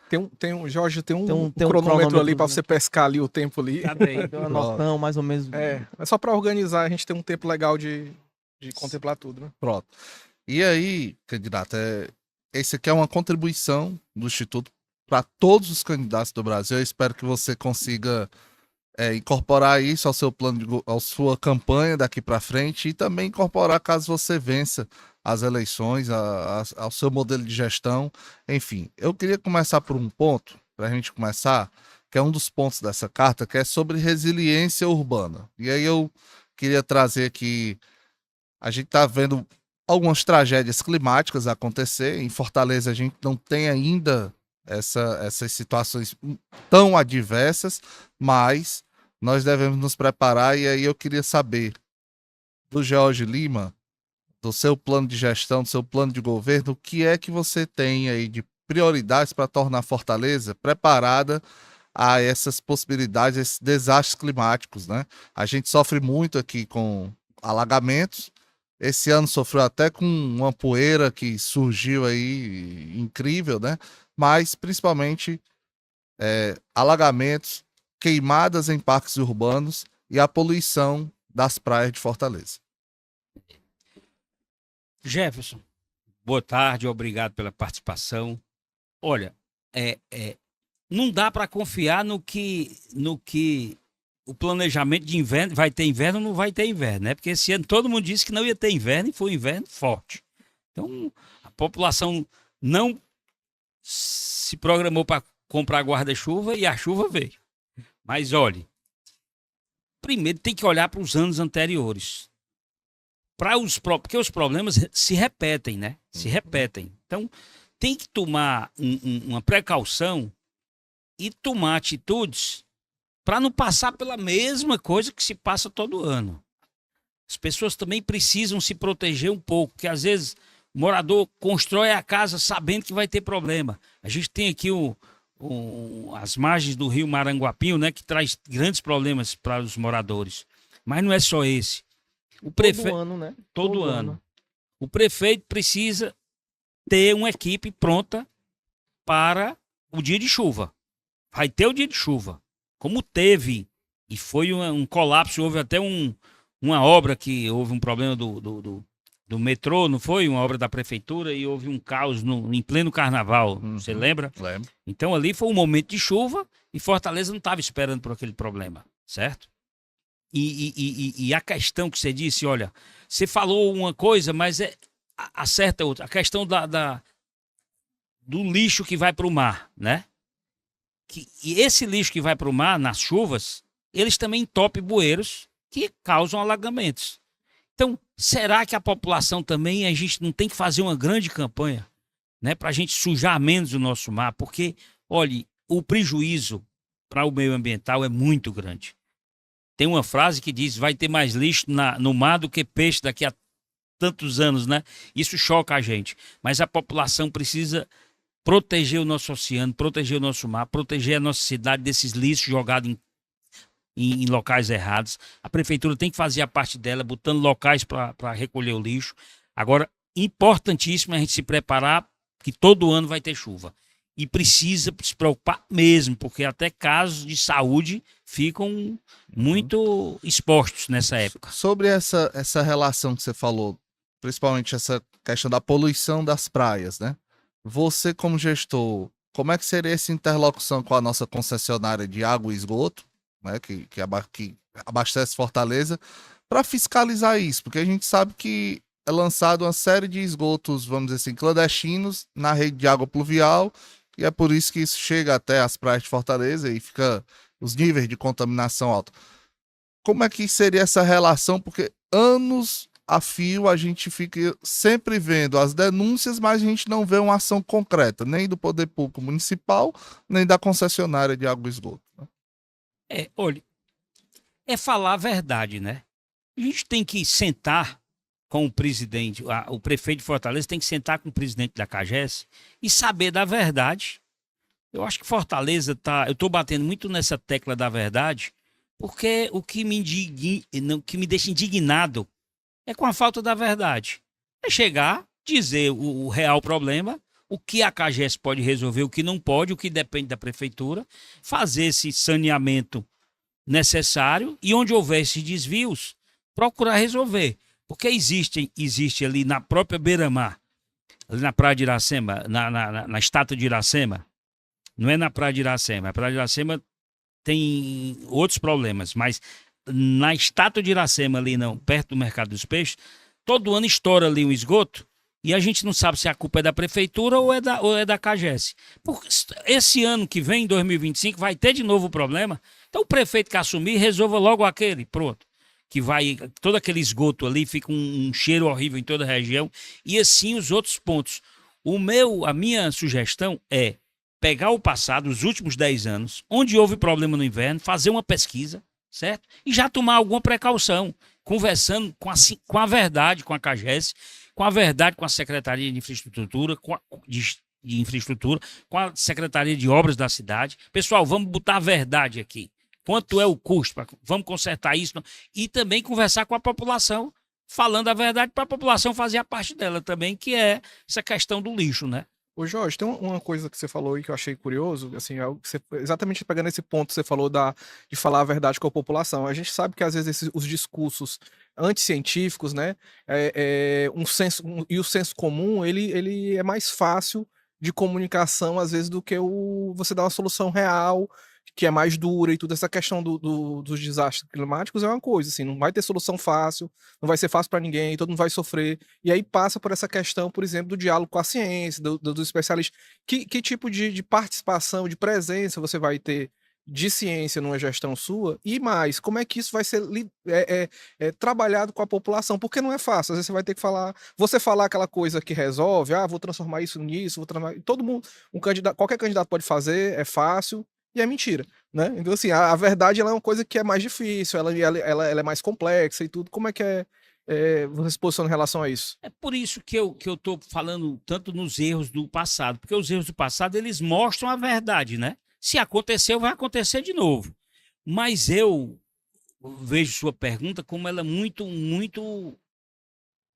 Jorge, tem um cronômetro ali para você pescar ali o tempo ali. Tá bem. Tem uma noção, mais ou menos. É só para organizar, a gente tem um tempo legal de contemplar tudo, né? Pronto. E aí, candidato, esse aqui é uma contribuição do Instituto para todos os candidatos do Brasil. Eu espero que você consiga incorporar isso ao seu plano, à sua campanha daqui para frente, e também incorporar caso você vença as eleições, ao seu modelo de gestão. Enfim, eu queria começar por um ponto, para a gente começar, que é um dos pontos dessa carta, que é sobre resiliência urbana. E aí eu queria trazer aqui, a gente está vendo algumas tragédias climáticas acontecer. Em Fortaleza a gente não tem ainda essas situações tão adversas, mas nós devemos nos preparar. E aí eu queria saber do George Lima, do seu plano de gestão, do seu plano de governo, o que é que você tem aí de prioridades para tornar Fortaleza preparada a essas possibilidades, esses desastres climáticos, né? A gente sofre muito aqui com alagamentos. Esse ano sofreu até com uma poeira que surgiu aí, incrível, né? Mas principalmente alagamentos, queimadas em parques urbanos e a poluição das praias de Fortaleza. Jefferson, boa tarde, obrigado pela participação. Olha, não dá para confiar no que o planejamento de inverno, vai ter inverno ou não vai ter inverno, né? Porque esse ano todo mundo disse que não ia ter inverno e foi um inverno forte. Então, a população não se programou para comprar guarda-chuva e a chuva veio. Mas olhe, primeiro tem que olhar para os anos anteriores. Porque os problemas se repetem, né? Se repetem. Então, tem que tomar uma precaução e tomar atitudes para não passar pela mesma coisa que se passa todo ano. As pessoas também precisam se proteger um pouco, porque às vezes o morador constrói a casa sabendo que vai ter problema. A gente tem aqui as margens do rio Maranguapinho, né, que traz grandes problemas para os moradores. Mas não é só esse. Todo ano, né? Todo ano. O prefeito precisa ter uma equipe pronta para o dia de chuva. Vai ter o dia de chuva. Como teve, e foi um colapso, houve até uma obra que houve um problema do metrô, não foi? Uma obra da prefeitura e houve um caos em pleno carnaval, você lembra? Lembro. Então ali foi um momento de chuva e Fortaleza não estava esperando por aquele problema, certo? E a questão que você disse, olha, você falou uma coisa, mas acerta outra. A questão do lixo que vai para o mar, né? e esse lixo que vai para o mar, nas chuvas, eles também entopem bueiros que causam alagamentos. Então, será que a população também, a gente não tem que fazer uma grande campanha, né, para a gente sujar menos o nosso mar? Porque, olhe, o prejuízo para o meio ambiental é muito grande. Tem uma frase que diz: vai ter mais lixo no mar do que peixe daqui a tantos anos, né? Isso choca a gente. Mas a população precisa proteger o nosso oceano, proteger o nosso mar, proteger a nossa cidade desses lixos jogados em locais errados. A prefeitura tem que fazer a parte dela, botando locais para recolher o lixo. Agora, importantíssimo a gente se preparar, que todo ano vai ter chuva. E precisa se preocupar mesmo, porque até casos de saúde ficam muito expostos nessa época. Sobre essa relação que você falou, principalmente essa questão da poluição das praias, né? Você, como gestor, como é que seria essa interlocução com a nossa concessionária de água e esgoto, né, que abastece Fortaleza, para fiscalizar isso? Porque a gente sabe que é lançado uma série de esgotos, vamos dizer assim, clandestinos na rede de água pluvial, e é por isso que isso chega até as praias de Fortaleza e fica os níveis de contaminação altos. Como é que seria essa relação? Porque anos a fio a gente fica sempre vendo as denúncias, mas a gente não vê uma ação concreta, nem do poder público municipal, nem da concessionária de água e esgoto, né? Olha, é falar a verdade, né? A gente tem que sentar com o presidente, o prefeito de Fortaleza tem que sentar com o presidente da CAGES e saber da verdade. Eu acho que Fortaleza eu estou batendo muito nessa tecla da verdade, porque o que me deixa indignado é com a falta da verdade. É chegar, dizer o real problema, o que a CAGES pode resolver, o que não pode, o que depende da prefeitura, fazer esse saneamento necessário e onde houver esses desvios, procurar resolver. Porque existe ali na própria beira-mar, ali na praia de Iracema, na estátua de Iracema, não é na praia de Iracema, a praia de Iracema tem outros problemas, mas na estátua de Iracema, ali não, perto do Mercado dos Peixes, todo ano estoura ali um esgoto e a gente não sabe se a culpa é da prefeitura ou é da CAGES. Porque esse ano que vem, 2025, vai ter de novo o problema, então o prefeito que assumir resolva logo aquele, pronto. Que vai, todo aquele esgoto ali, fica um cheiro horrível em toda a região, e assim os outros pontos. A minha sugestão é pegar o passado, os últimos 10 anos, onde houve problema no inverno, fazer uma pesquisa, certo? E já tomar alguma precaução, conversando com a verdade, com a CAGES, com a verdade com a Secretaria de Infraestrutura, de Infraestrutura, com a Secretaria de Obras da cidade. Pessoal, vamos botar a verdade aqui. Quanto é o custo? Vamos consertar isso. E também conversar com a população, falando a verdade para a população fazer a parte dela também, que é essa questão do lixo, né? Ô Jorge, tem uma coisa que você falou aí que eu achei curioso, assim, algo que exatamente pegando esse ponto que você falou de falar a verdade com a população. A gente sabe que às vezes os discursos anticientíficos, né, e o senso comum, ele é mais fácil de comunicação às vezes do que você dar uma solução real, que é mais dura e tudo. Essa questão dos desastres climáticos é uma coisa, assim, não vai ter solução fácil, não vai ser fácil para ninguém, todo mundo vai sofrer. E aí passa por essa questão, por exemplo, do diálogo com a ciência, dos especialistas. Que tipo de participação, de presença você vai ter de ciência numa gestão sua? E mais, como é que isso vai ser trabalhado com a população? Porque não é fácil. Às vezes você vai ter que falar aquela coisa que resolve, vou transformar isso nisso, todo mundo, qualquer candidato pode fazer, é fácil. E é mentira, né? Então, assim, a verdade ela é uma coisa que é mais difícil, ela é mais complexa e tudo. Como é que você se posiciona em relação a isso? É por isso que eu tô falando tanto nos erros do passado, porque os erros do passado, eles mostram a verdade, né? Se aconteceu, vai acontecer de novo. Mas eu vejo sua pergunta como ela muito, muito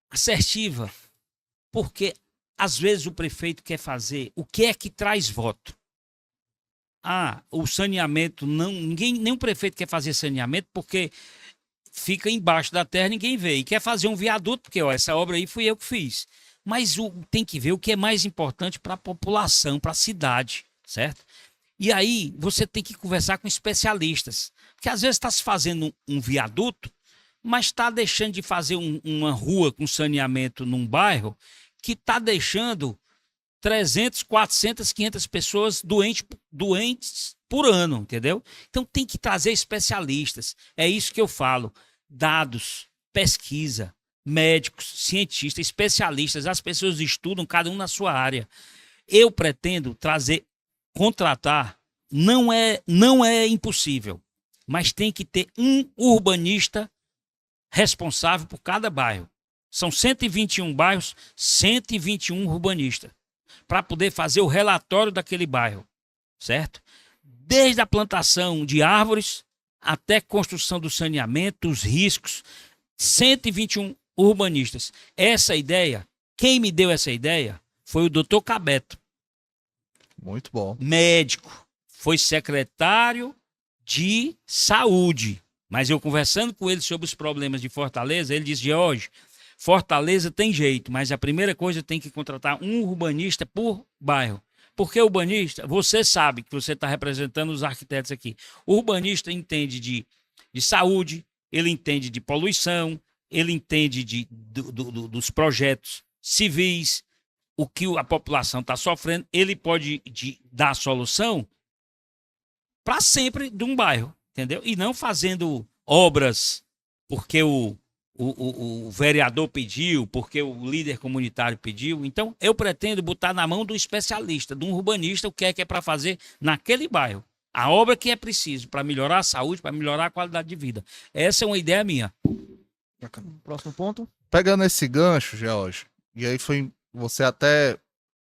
assertiva, porque às vezes o prefeito quer fazer o que é que traz voto. O saneamento, nenhum prefeito quer fazer saneamento porque fica embaixo da terra, ninguém vê. E quer fazer um viaduto, porque essa obra aí fui eu que fiz. Mas tem que ver o que é mais importante para a população, para a cidade, certo? E aí você tem que conversar com especialistas. Porque às vezes está se fazendo um viaduto, mas está deixando de fazer uma rua com saneamento num bairro que está deixando 300, 400, 500 pessoas doentes por ano, entendeu? Então tem que trazer especialistas. É isso que eu falo. Dados, pesquisa, médicos, cientistas, especialistas, as pessoas estudam cada um na sua área. Eu pretendo contratar, não é impossível, mas tem que ter um urbanista responsável por cada bairro. São 121 bairros, 121 urbanistas, para poder fazer o relatório daquele bairro, certo? Desde a plantação de árvores até a construção do saneamento, os riscos, 121 urbanistas. Essa ideia, quem me deu essa ideia foi o Dr. Cabeto, Muito bom. médico, foi secretário de saúde. Mas eu conversando com ele sobre os problemas de Fortaleza, ele disse: George, Fortaleza tem jeito, mas a primeira coisa tem que contratar um urbanista por bairro. Porque o urbanista, você sabe que você está representando os arquitetos aqui. O urbanista entende de saúde, ele entende de poluição, ele entende dos projetos civis, o que a população está sofrendo, ele pode dar a solução para sempre de um bairro, entendeu? E não fazendo obras porque o vereador pediu, porque o líder comunitário pediu. Então, eu pretendo botar na mão do especialista, de um urbanista, o que é para fazer naquele bairro. A obra que é preciso para melhorar a saúde, para melhorar a qualidade de vida. Essa é uma ideia minha. Próximo ponto. Pegando esse gancho, George, e aí foi você até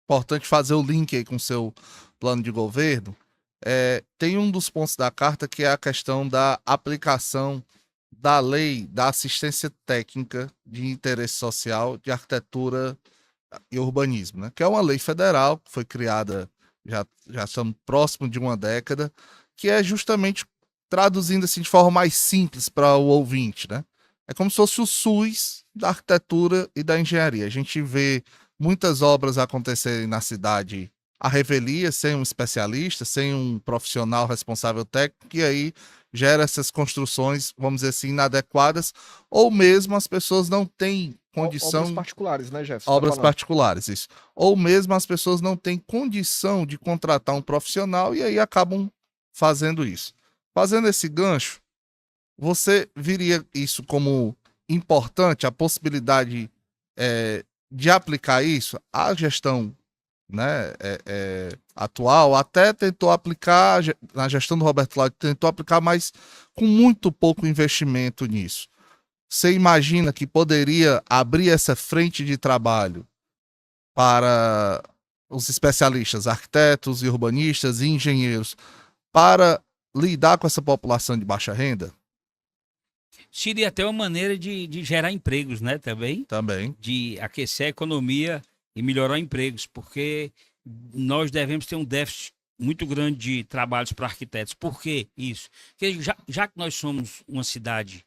importante fazer o link aí com o seu plano de governo, tem um dos pontos da carta que é a questão da aplicação da lei da assistência técnica de interesse social de arquitetura e urbanismo, né? Que é uma lei federal que foi criada, já estamos próximo de uma década, que é justamente, traduzindo assim de forma mais simples para o ouvinte, né? É como se fosse o SUS da arquitetura e da engenharia. A gente vê muitas obras acontecerem na cidade à revelia, sem um especialista, sem um profissional responsável técnico, e aí gera essas construções, vamos dizer assim, inadequadas, ou mesmo as pessoas não têm condição... Obras particulares, né, Jefferson? Obras particulares, isso. Ou mesmo as pessoas não têm condição de contratar um profissional e aí acabam fazendo isso. Fazendo esse gancho, você viria isso como importante, a possibilidade de aplicar isso? A gestão, né, atual até tentou aplicar, na gestão do Roberto Cláudio tentou aplicar, mas com muito pouco investimento nisso. Você imagina que poderia abrir essa frente de trabalho para os especialistas, arquitetos e urbanistas e engenheiros, para lidar com essa população de baixa renda? Seria até uma maneira de gerar empregos, né, também? Também. De aquecer a economia e melhorar empregos, porque nós devemos ter um déficit muito grande de trabalhos para arquitetos. Por que isso? Porque já que nós somos uma cidade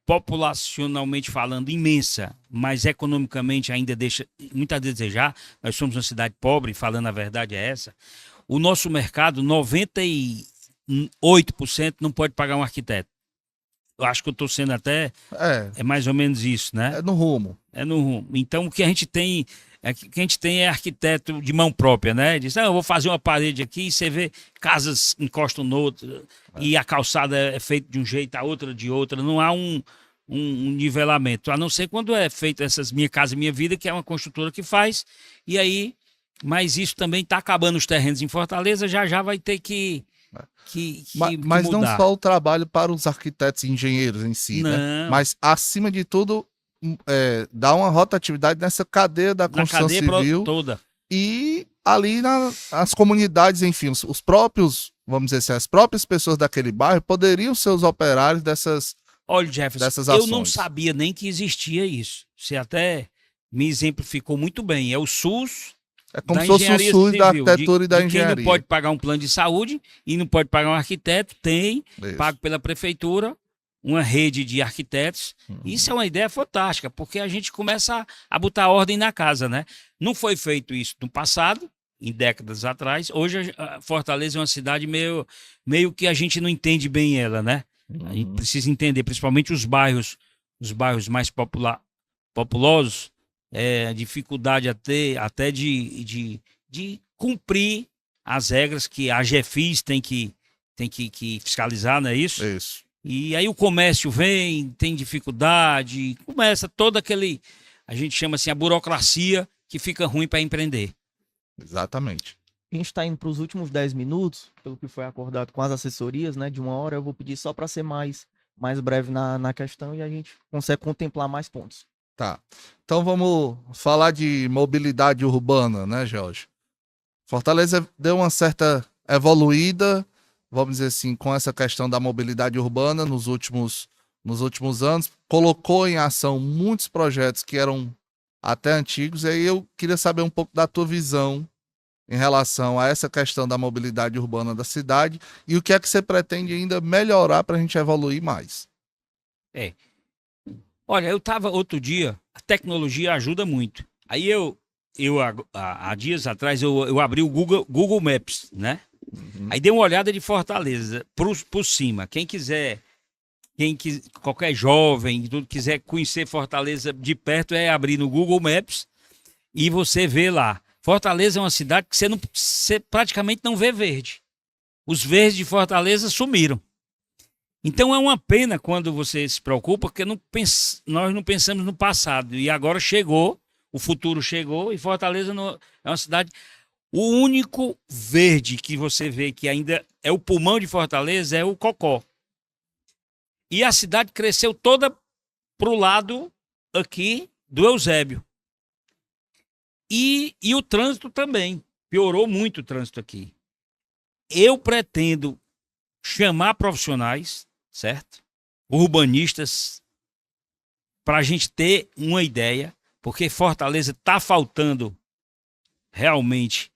populacionalmente falando imensa, mas economicamente ainda deixa muito a desejar, nós somos uma cidade pobre, falando a verdade é essa, o nosso mercado, 98% não pode pagar um arquiteto. Eu acho que eu estou sendo até... É mais ou menos isso, né? É no rumo. É no rumo. Então, o que a gente tem é arquiteto de mão própria, né? Diz, eu vou fazer uma parede aqui e você vê casas encostam no outro e a calçada é feita de um jeito, a outra de outra. Não há um nivelamento. A não ser quando é feito essas Minha Casa Minha Vida, que é uma construtora que faz. E aí, mas isso também está acabando os terrenos em Fortaleza, já vai ter que mas mudar. não só o trabalho para os arquitetos e engenheiros em si, né? Mas, acima de tudo, dá uma rotatividade nessa cadeia da construção civil toda. E ali nas comunidades, enfim, os próprios, vamos dizer assim, as próprias pessoas daquele bairro poderiam ser os operários dessas Olha, Jefferson, dessas ações. Eu não sabia nem que existia isso. Você até me exemplificou muito bem. É o SUS... É como se fosse o SUS da arquitetura e da engenharia. Quem não pode pagar um plano de saúde e não pode pagar um arquiteto, pago pela prefeitura, uma rede de arquitetos. Isso é uma ideia fantástica, porque a gente começa a botar ordem na casa, né? Não foi feito isso no passado, em décadas atrás. Hoje, a Fortaleza é uma cidade meio que a gente não entende bem ela, né? A gente precisa entender, principalmente os bairros mais populosos. dificuldade até de cumprir as regras que a GEFIS tem que fiscalizar, não é isso? Isso. E aí o comércio vem, tem dificuldade, começa todo aquele, a gente chama assim, a burocracia que fica ruim para empreender. Exatamente. A gente está indo para os últimos 10 minutos, pelo que foi acordado com as assessorias, né? De 1 hora, eu vou pedir só para ser mais breve na questão e a gente consegue contemplar mais pontos. Tá. Então vamos falar de mobilidade urbana, né, Jorge? Fortaleza deu uma certa evoluída, vamos dizer assim, com essa questão da mobilidade urbana nos últimos anos, colocou em ação muitos projetos que eram até antigos, e aí eu queria saber um pouco da tua visão em relação a essa questão da mobilidade urbana da cidade e o que é que você pretende ainda melhorar para a gente evoluir mais. Olha, eu estava outro dia, a tecnologia ajuda muito. Aí há dias atrás, eu abri o Google Maps, né? Aí dei uma olhada de Fortaleza, por cima. Qualquer jovem que tudo quiser conhecer Fortaleza de perto, é abrir no Google Maps e você vê lá. Fortaleza é uma cidade que você praticamente não vê verde. Os verdes de Fortaleza sumiram. Então é uma pena quando você se preocupa, porque nós não pensamos no passado. E agora chegou, o futuro chegou, e Fortaleza é uma cidade... O único verde que você vê que ainda é o pulmão de Fortaleza é o Cocó. E a cidade cresceu toda para o lado aqui do Eusébio. E o trânsito também. Piorou muito o trânsito aqui. Eu pretendo chamar profissionais, certo? Urbanistas, para a gente ter uma ideia, porque Fortaleza está faltando realmente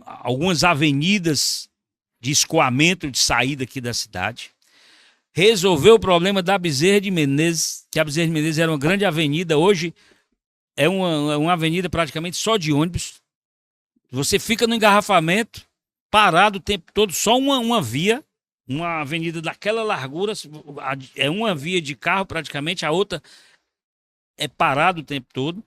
algumas avenidas de escoamento, de saída aqui da cidade. Resolveu o problema da Bezerra de Menezes, que a Bezerra de Menezes era uma grande avenida, hoje é uma avenida praticamente só de ônibus. Você fica no engarrafamento, parado o tempo todo, só uma via, uma avenida daquela largura, é uma via de carro praticamente, a outra é parado o tempo todo.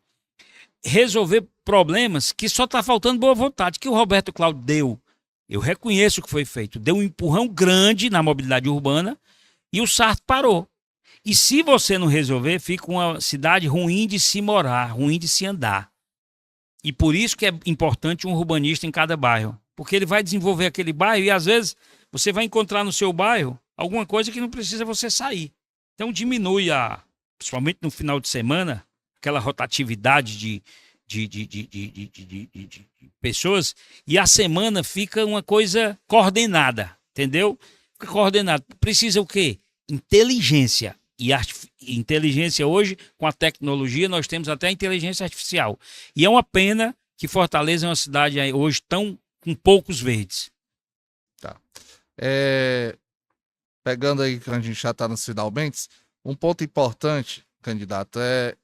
Resolver problemas que só está faltando boa vontade, que o Roberto Cláudio deu. Eu reconheço o que foi feito. Deu um empurrão grande na mobilidade urbana e o Sarto parou. E se você não resolver, fica uma cidade ruim de se morar, ruim de se andar. E por isso que é importante um urbanista em cada bairro. Porque ele vai desenvolver aquele bairro e às vezes você vai encontrar no seu bairro alguma coisa que não precisa você sair. Então diminui, principalmente no final de semana, aquela rotatividade de pessoas, e a semana fica uma coisa coordenada, entendeu? Fica coordenado. Precisa o quê? Inteligência. E inteligência hoje, com a tecnologia, nós temos até a inteligência artificial. E é uma pena que Fortaleza é uma cidade hoje tão com poucos verdes. Tá. Pegando aí que a gente já está nos finalmente, um ponto importante, candidato, é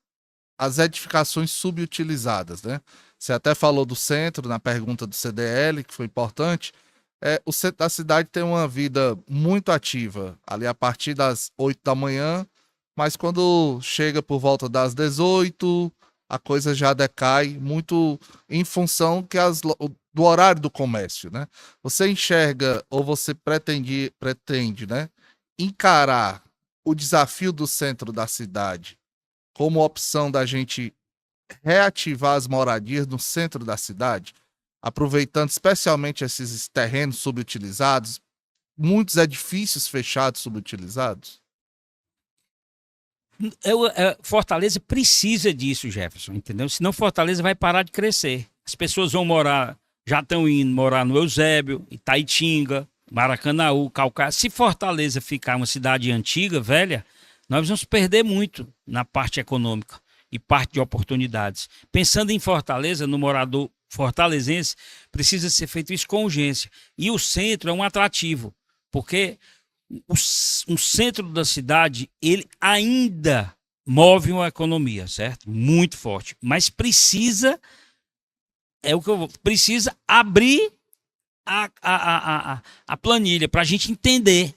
as edificações subutilizadas, né? Você até falou do centro, na pergunta do CDL, que foi importante. O centro da cidade tem uma vida muito ativa, ali a partir das 8 da manhã, mas quando chega por volta das 18, a coisa já decai muito em função do horário do comércio, né? Você enxerga ou você pretende, né, encarar o desafio do centro da cidade como opção da gente reativar as moradias no centro da cidade, aproveitando especialmente esses terrenos subutilizados, muitos edifícios fechados subutilizados? Fortaleza precisa disso, Jefferson, entendeu? Senão Fortaleza vai parar de crescer. As pessoas já estão indo morar no Eusébio, Itaitinga, Maracanaú, Calcaia. Se Fortaleza ficar uma cidade antiga, velha, nós vamos perder muito na parte econômica e parte de oportunidades. Pensando em Fortaleza, no morador fortalezense, precisa ser feito isso com urgência. E o centro é um atrativo, porque o centro da cidade, ele ainda move uma economia, certo? Muito forte. Mas precisa abrir a planilha para a gente entender.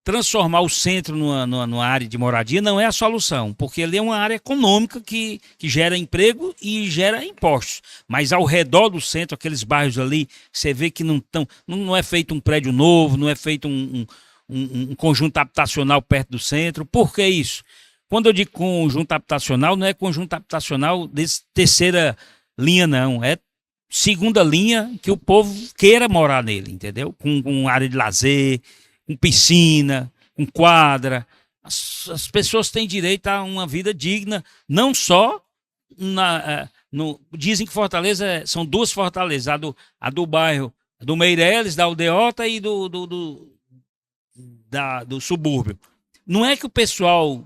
transformar o centro numa área de moradia não é a solução, porque ele é uma área econômica que gera emprego e gera impostos. Mas ao redor do centro, aqueles bairros ali, você vê que não é feito um prédio novo, não é feito um conjunto habitacional perto do centro. Por que isso? Quando eu digo conjunto habitacional, não é conjunto habitacional de terceira linha, não. É segunda linha que o povo queira morar nele, entendeu? Com área de lazer, com piscina, com quadra. As pessoas têm direito a uma vida digna, não só dizem que Fortaleza são duas fortalezas, a do bairro do Meireles, da Aldeota e do subúrbio. Não é que o pessoal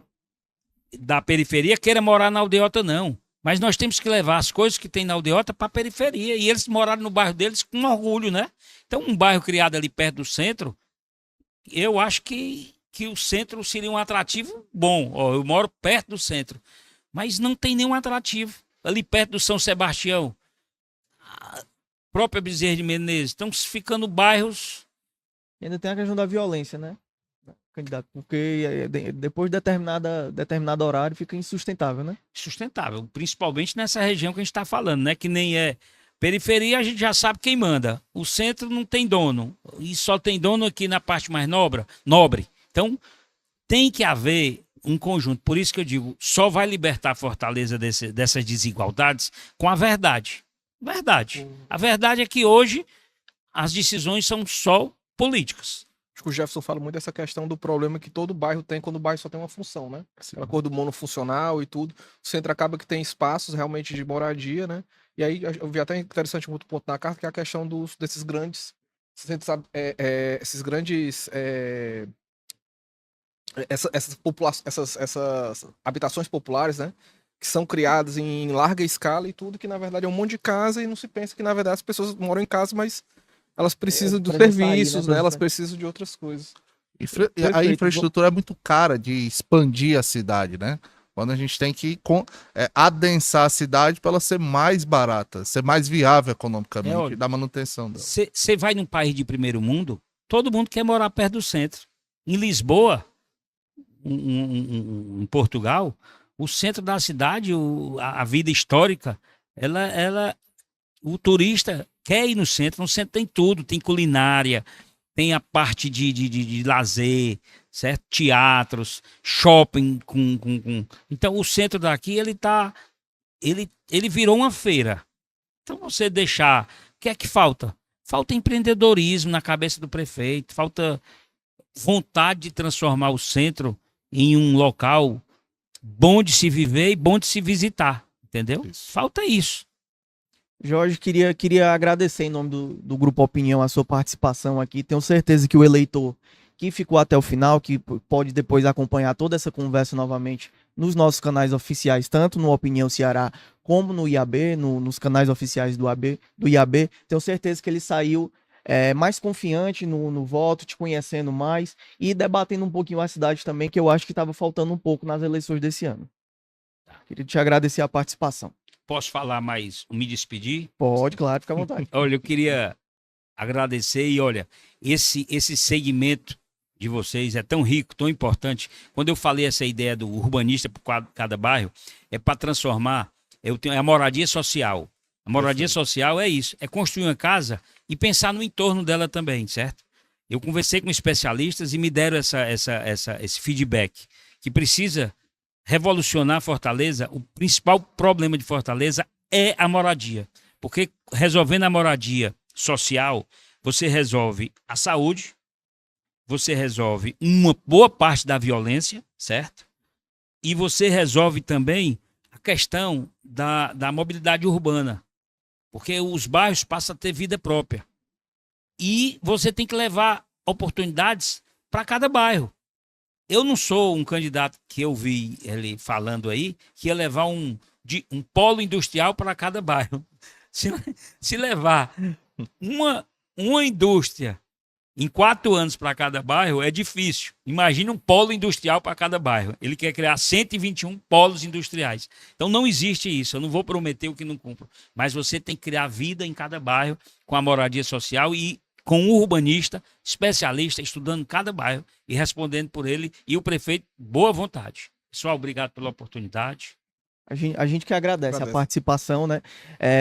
da periferia queira morar na Aldeota, não. Mas nós temos que levar as coisas que tem na Aldeota para a periferia. E eles moraram no bairro deles com orgulho, né? Então, um bairro criado ali perto do centro, eu acho que o centro seria um atrativo bom. Ó, eu moro perto do centro, mas não tem nenhum atrativo. Ali perto do São Sebastião, a própria Bezerra de Menezes, estão ficando bairros... E ainda tem a questão da violência, né, candidato? Porque depois de determinado horário fica insustentável, né? Sustentável, principalmente nessa região que a gente está falando, né? Que nem é periferia, a gente já sabe quem manda. O centro não tem dono, e só tem dono aqui na parte mais nobre. Então, tem que haver um conjunto. Por isso que eu digo, só vai libertar Fortaleza dessas desigualdades com a verdade. Verdade. A verdade é que hoje as decisões são só políticas. Acho que o Jefferson fala muito dessa questão do problema que todo bairro tem quando o bairro só tem uma função, né? Aquela coisa do monofuncional e tudo. O centro acaba que tem espaços realmente de moradia, né? E aí eu vi até interessante um outro ponto na carta, que é a questão desses grandes... esses grandes... essas habitações populares, né? Que são criadas em larga escala e tudo, que na verdade é um monte de casa e não se pensa que na verdade as pessoas moram em casa, mas elas precisam dos pra não sair, serviços, né, né? Elas precisam de outras coisas. A Perfeito. infraestrutura é muito cara de expandir a cidade, né? Quando a gente tem que adensar a cidade para ela ser mais barata, ser mais viável economicamente, olha, da manutenção dela. Você vai num país de primeiro mundo, todo mundo quer morar perto do centro. Em Lisboa, em Portugal, o centro da cidade, a vida histórica, o turista quer ir no centro. No centro tem tudo, tem culinária, tem a parte de lazer, certo? Teatros, shopping Então o centro daqui ele virou uma feira. Então você deixar, o que é que falta? Falta empreendedorismo na cabeça do prefeito, falta vontade de transformar o centro em um local bom de se viver e bom de se visitar, entendeu? Isso. Falta isso. Jorge, queria agradecer em nome do Grupo Opinião a sua participação aqui. Tenho certeza que o eleitor que ficou até o final, que pode depois acompanhar toda essa conversa novamente nos nossos canais oficiais, tanto no Opinião Ceará como no IAB, nos canais oficiais do IAB, tenho certeza que ele saiu mais confiante no voto, te conhecendo mais e debatendo um pouquinho a cidade também, que eu acho que estava faltando um pouco nas eleições desse ano. Queria te agradecer a participação. Posso falar mais, me despedir? Pode, claro, fica à vontade. Olha, eu queria agradecer e olha, esse segmento de vocês é tão rico, tão importante. Quando eu falei essa ideia do urbanista por cada bairro, é para transformar, a moradia social. A moradia social é isso, é construir uma casa e pensar no entorno dela também, certo? Eu conversei com especialistas e me deram esse feedback, que precisa revolucionar Fortaleza. O principal problema de Fortaleza é a moradia, porque resolvendo a moradia social, você resolve a saúde, você resolve uma boa parte da violência, certo? E você resolve também a questão da mobilidade urbana, porque os bairros passam a ter vida própria. E você tem que levar oportunidades para cada bairro. Eu não sou um candidato que eu vi ele falando aí, que ia levar um polo industrial para cada bairro. Se levar uma indústria em 4 anos para cada bairro, é difícil. Imagina um polo industrial para cada bairro. Ele quer criar 121 polos industriais. Então não existe isso. Eu não vou prometer o que não cumpro. Mas você tem que criar vida em cada bairro com a moradia social e com um urbanista, especialista, estudando cada bairro e respondendo por ele, e o prefeito, boa vontade. Pessoal, obrigado pela oportunidade. A gente que agradece a Agradece. participação, né?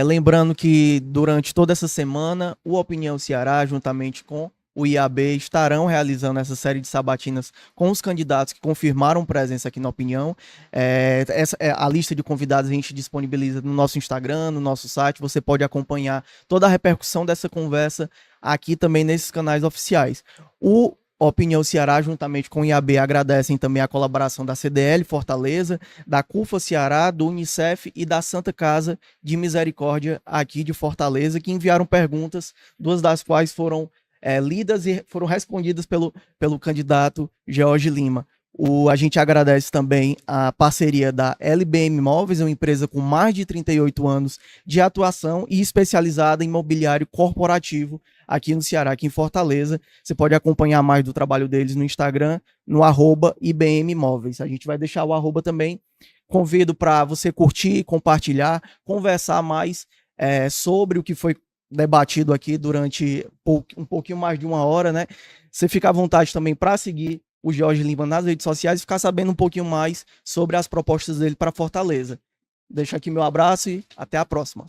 Lembrando que durante toda essa semana, o Opinião Ceará, juntamente com o IAB, estarão realizando essa série de sabatinas com os candidatos que confirmaram presença aqui na Opinião. A lista de convidados a gente disponibiliza no nosso Instagram, no nosso site. Você pode acompanhar toda a repercussão dessa conversa aqui também nesses canais oficiais. O Opinião Ceará, juntamente com o IAB, agradecem também a colaboração da CDL Fortaleza, da CUFA Ceará, do Unicef e da Santa Casa de Misericórdia aqui de Fortaleza, que enviaram perguntas, duas das quais foram lidas e foram respondidas pelo candidato George Lima. A gente agradece também a parceria da LBM Imóveis, uma empresa com mais de 38 anos de atuação e especializada em mobiliário corporativo aqui no Ceará, aqui em Fortaleza. Você pode acompanhar mais do trabalho deles no Instagram, no @IBM Imóveis. A gente vai deixar o @ também. Convido para você curtir, compartilhar, conversar mais sobre o que foi debatido aqui durante um pouquinho mais de 1 hora, né? Você fica à vontade também para seguir o George Lima nas redes sociais e ficar sabendo um pouquinho mais sobre as propostas dele para Fortaleza. Deixo aqui meu abraço e até a próxima.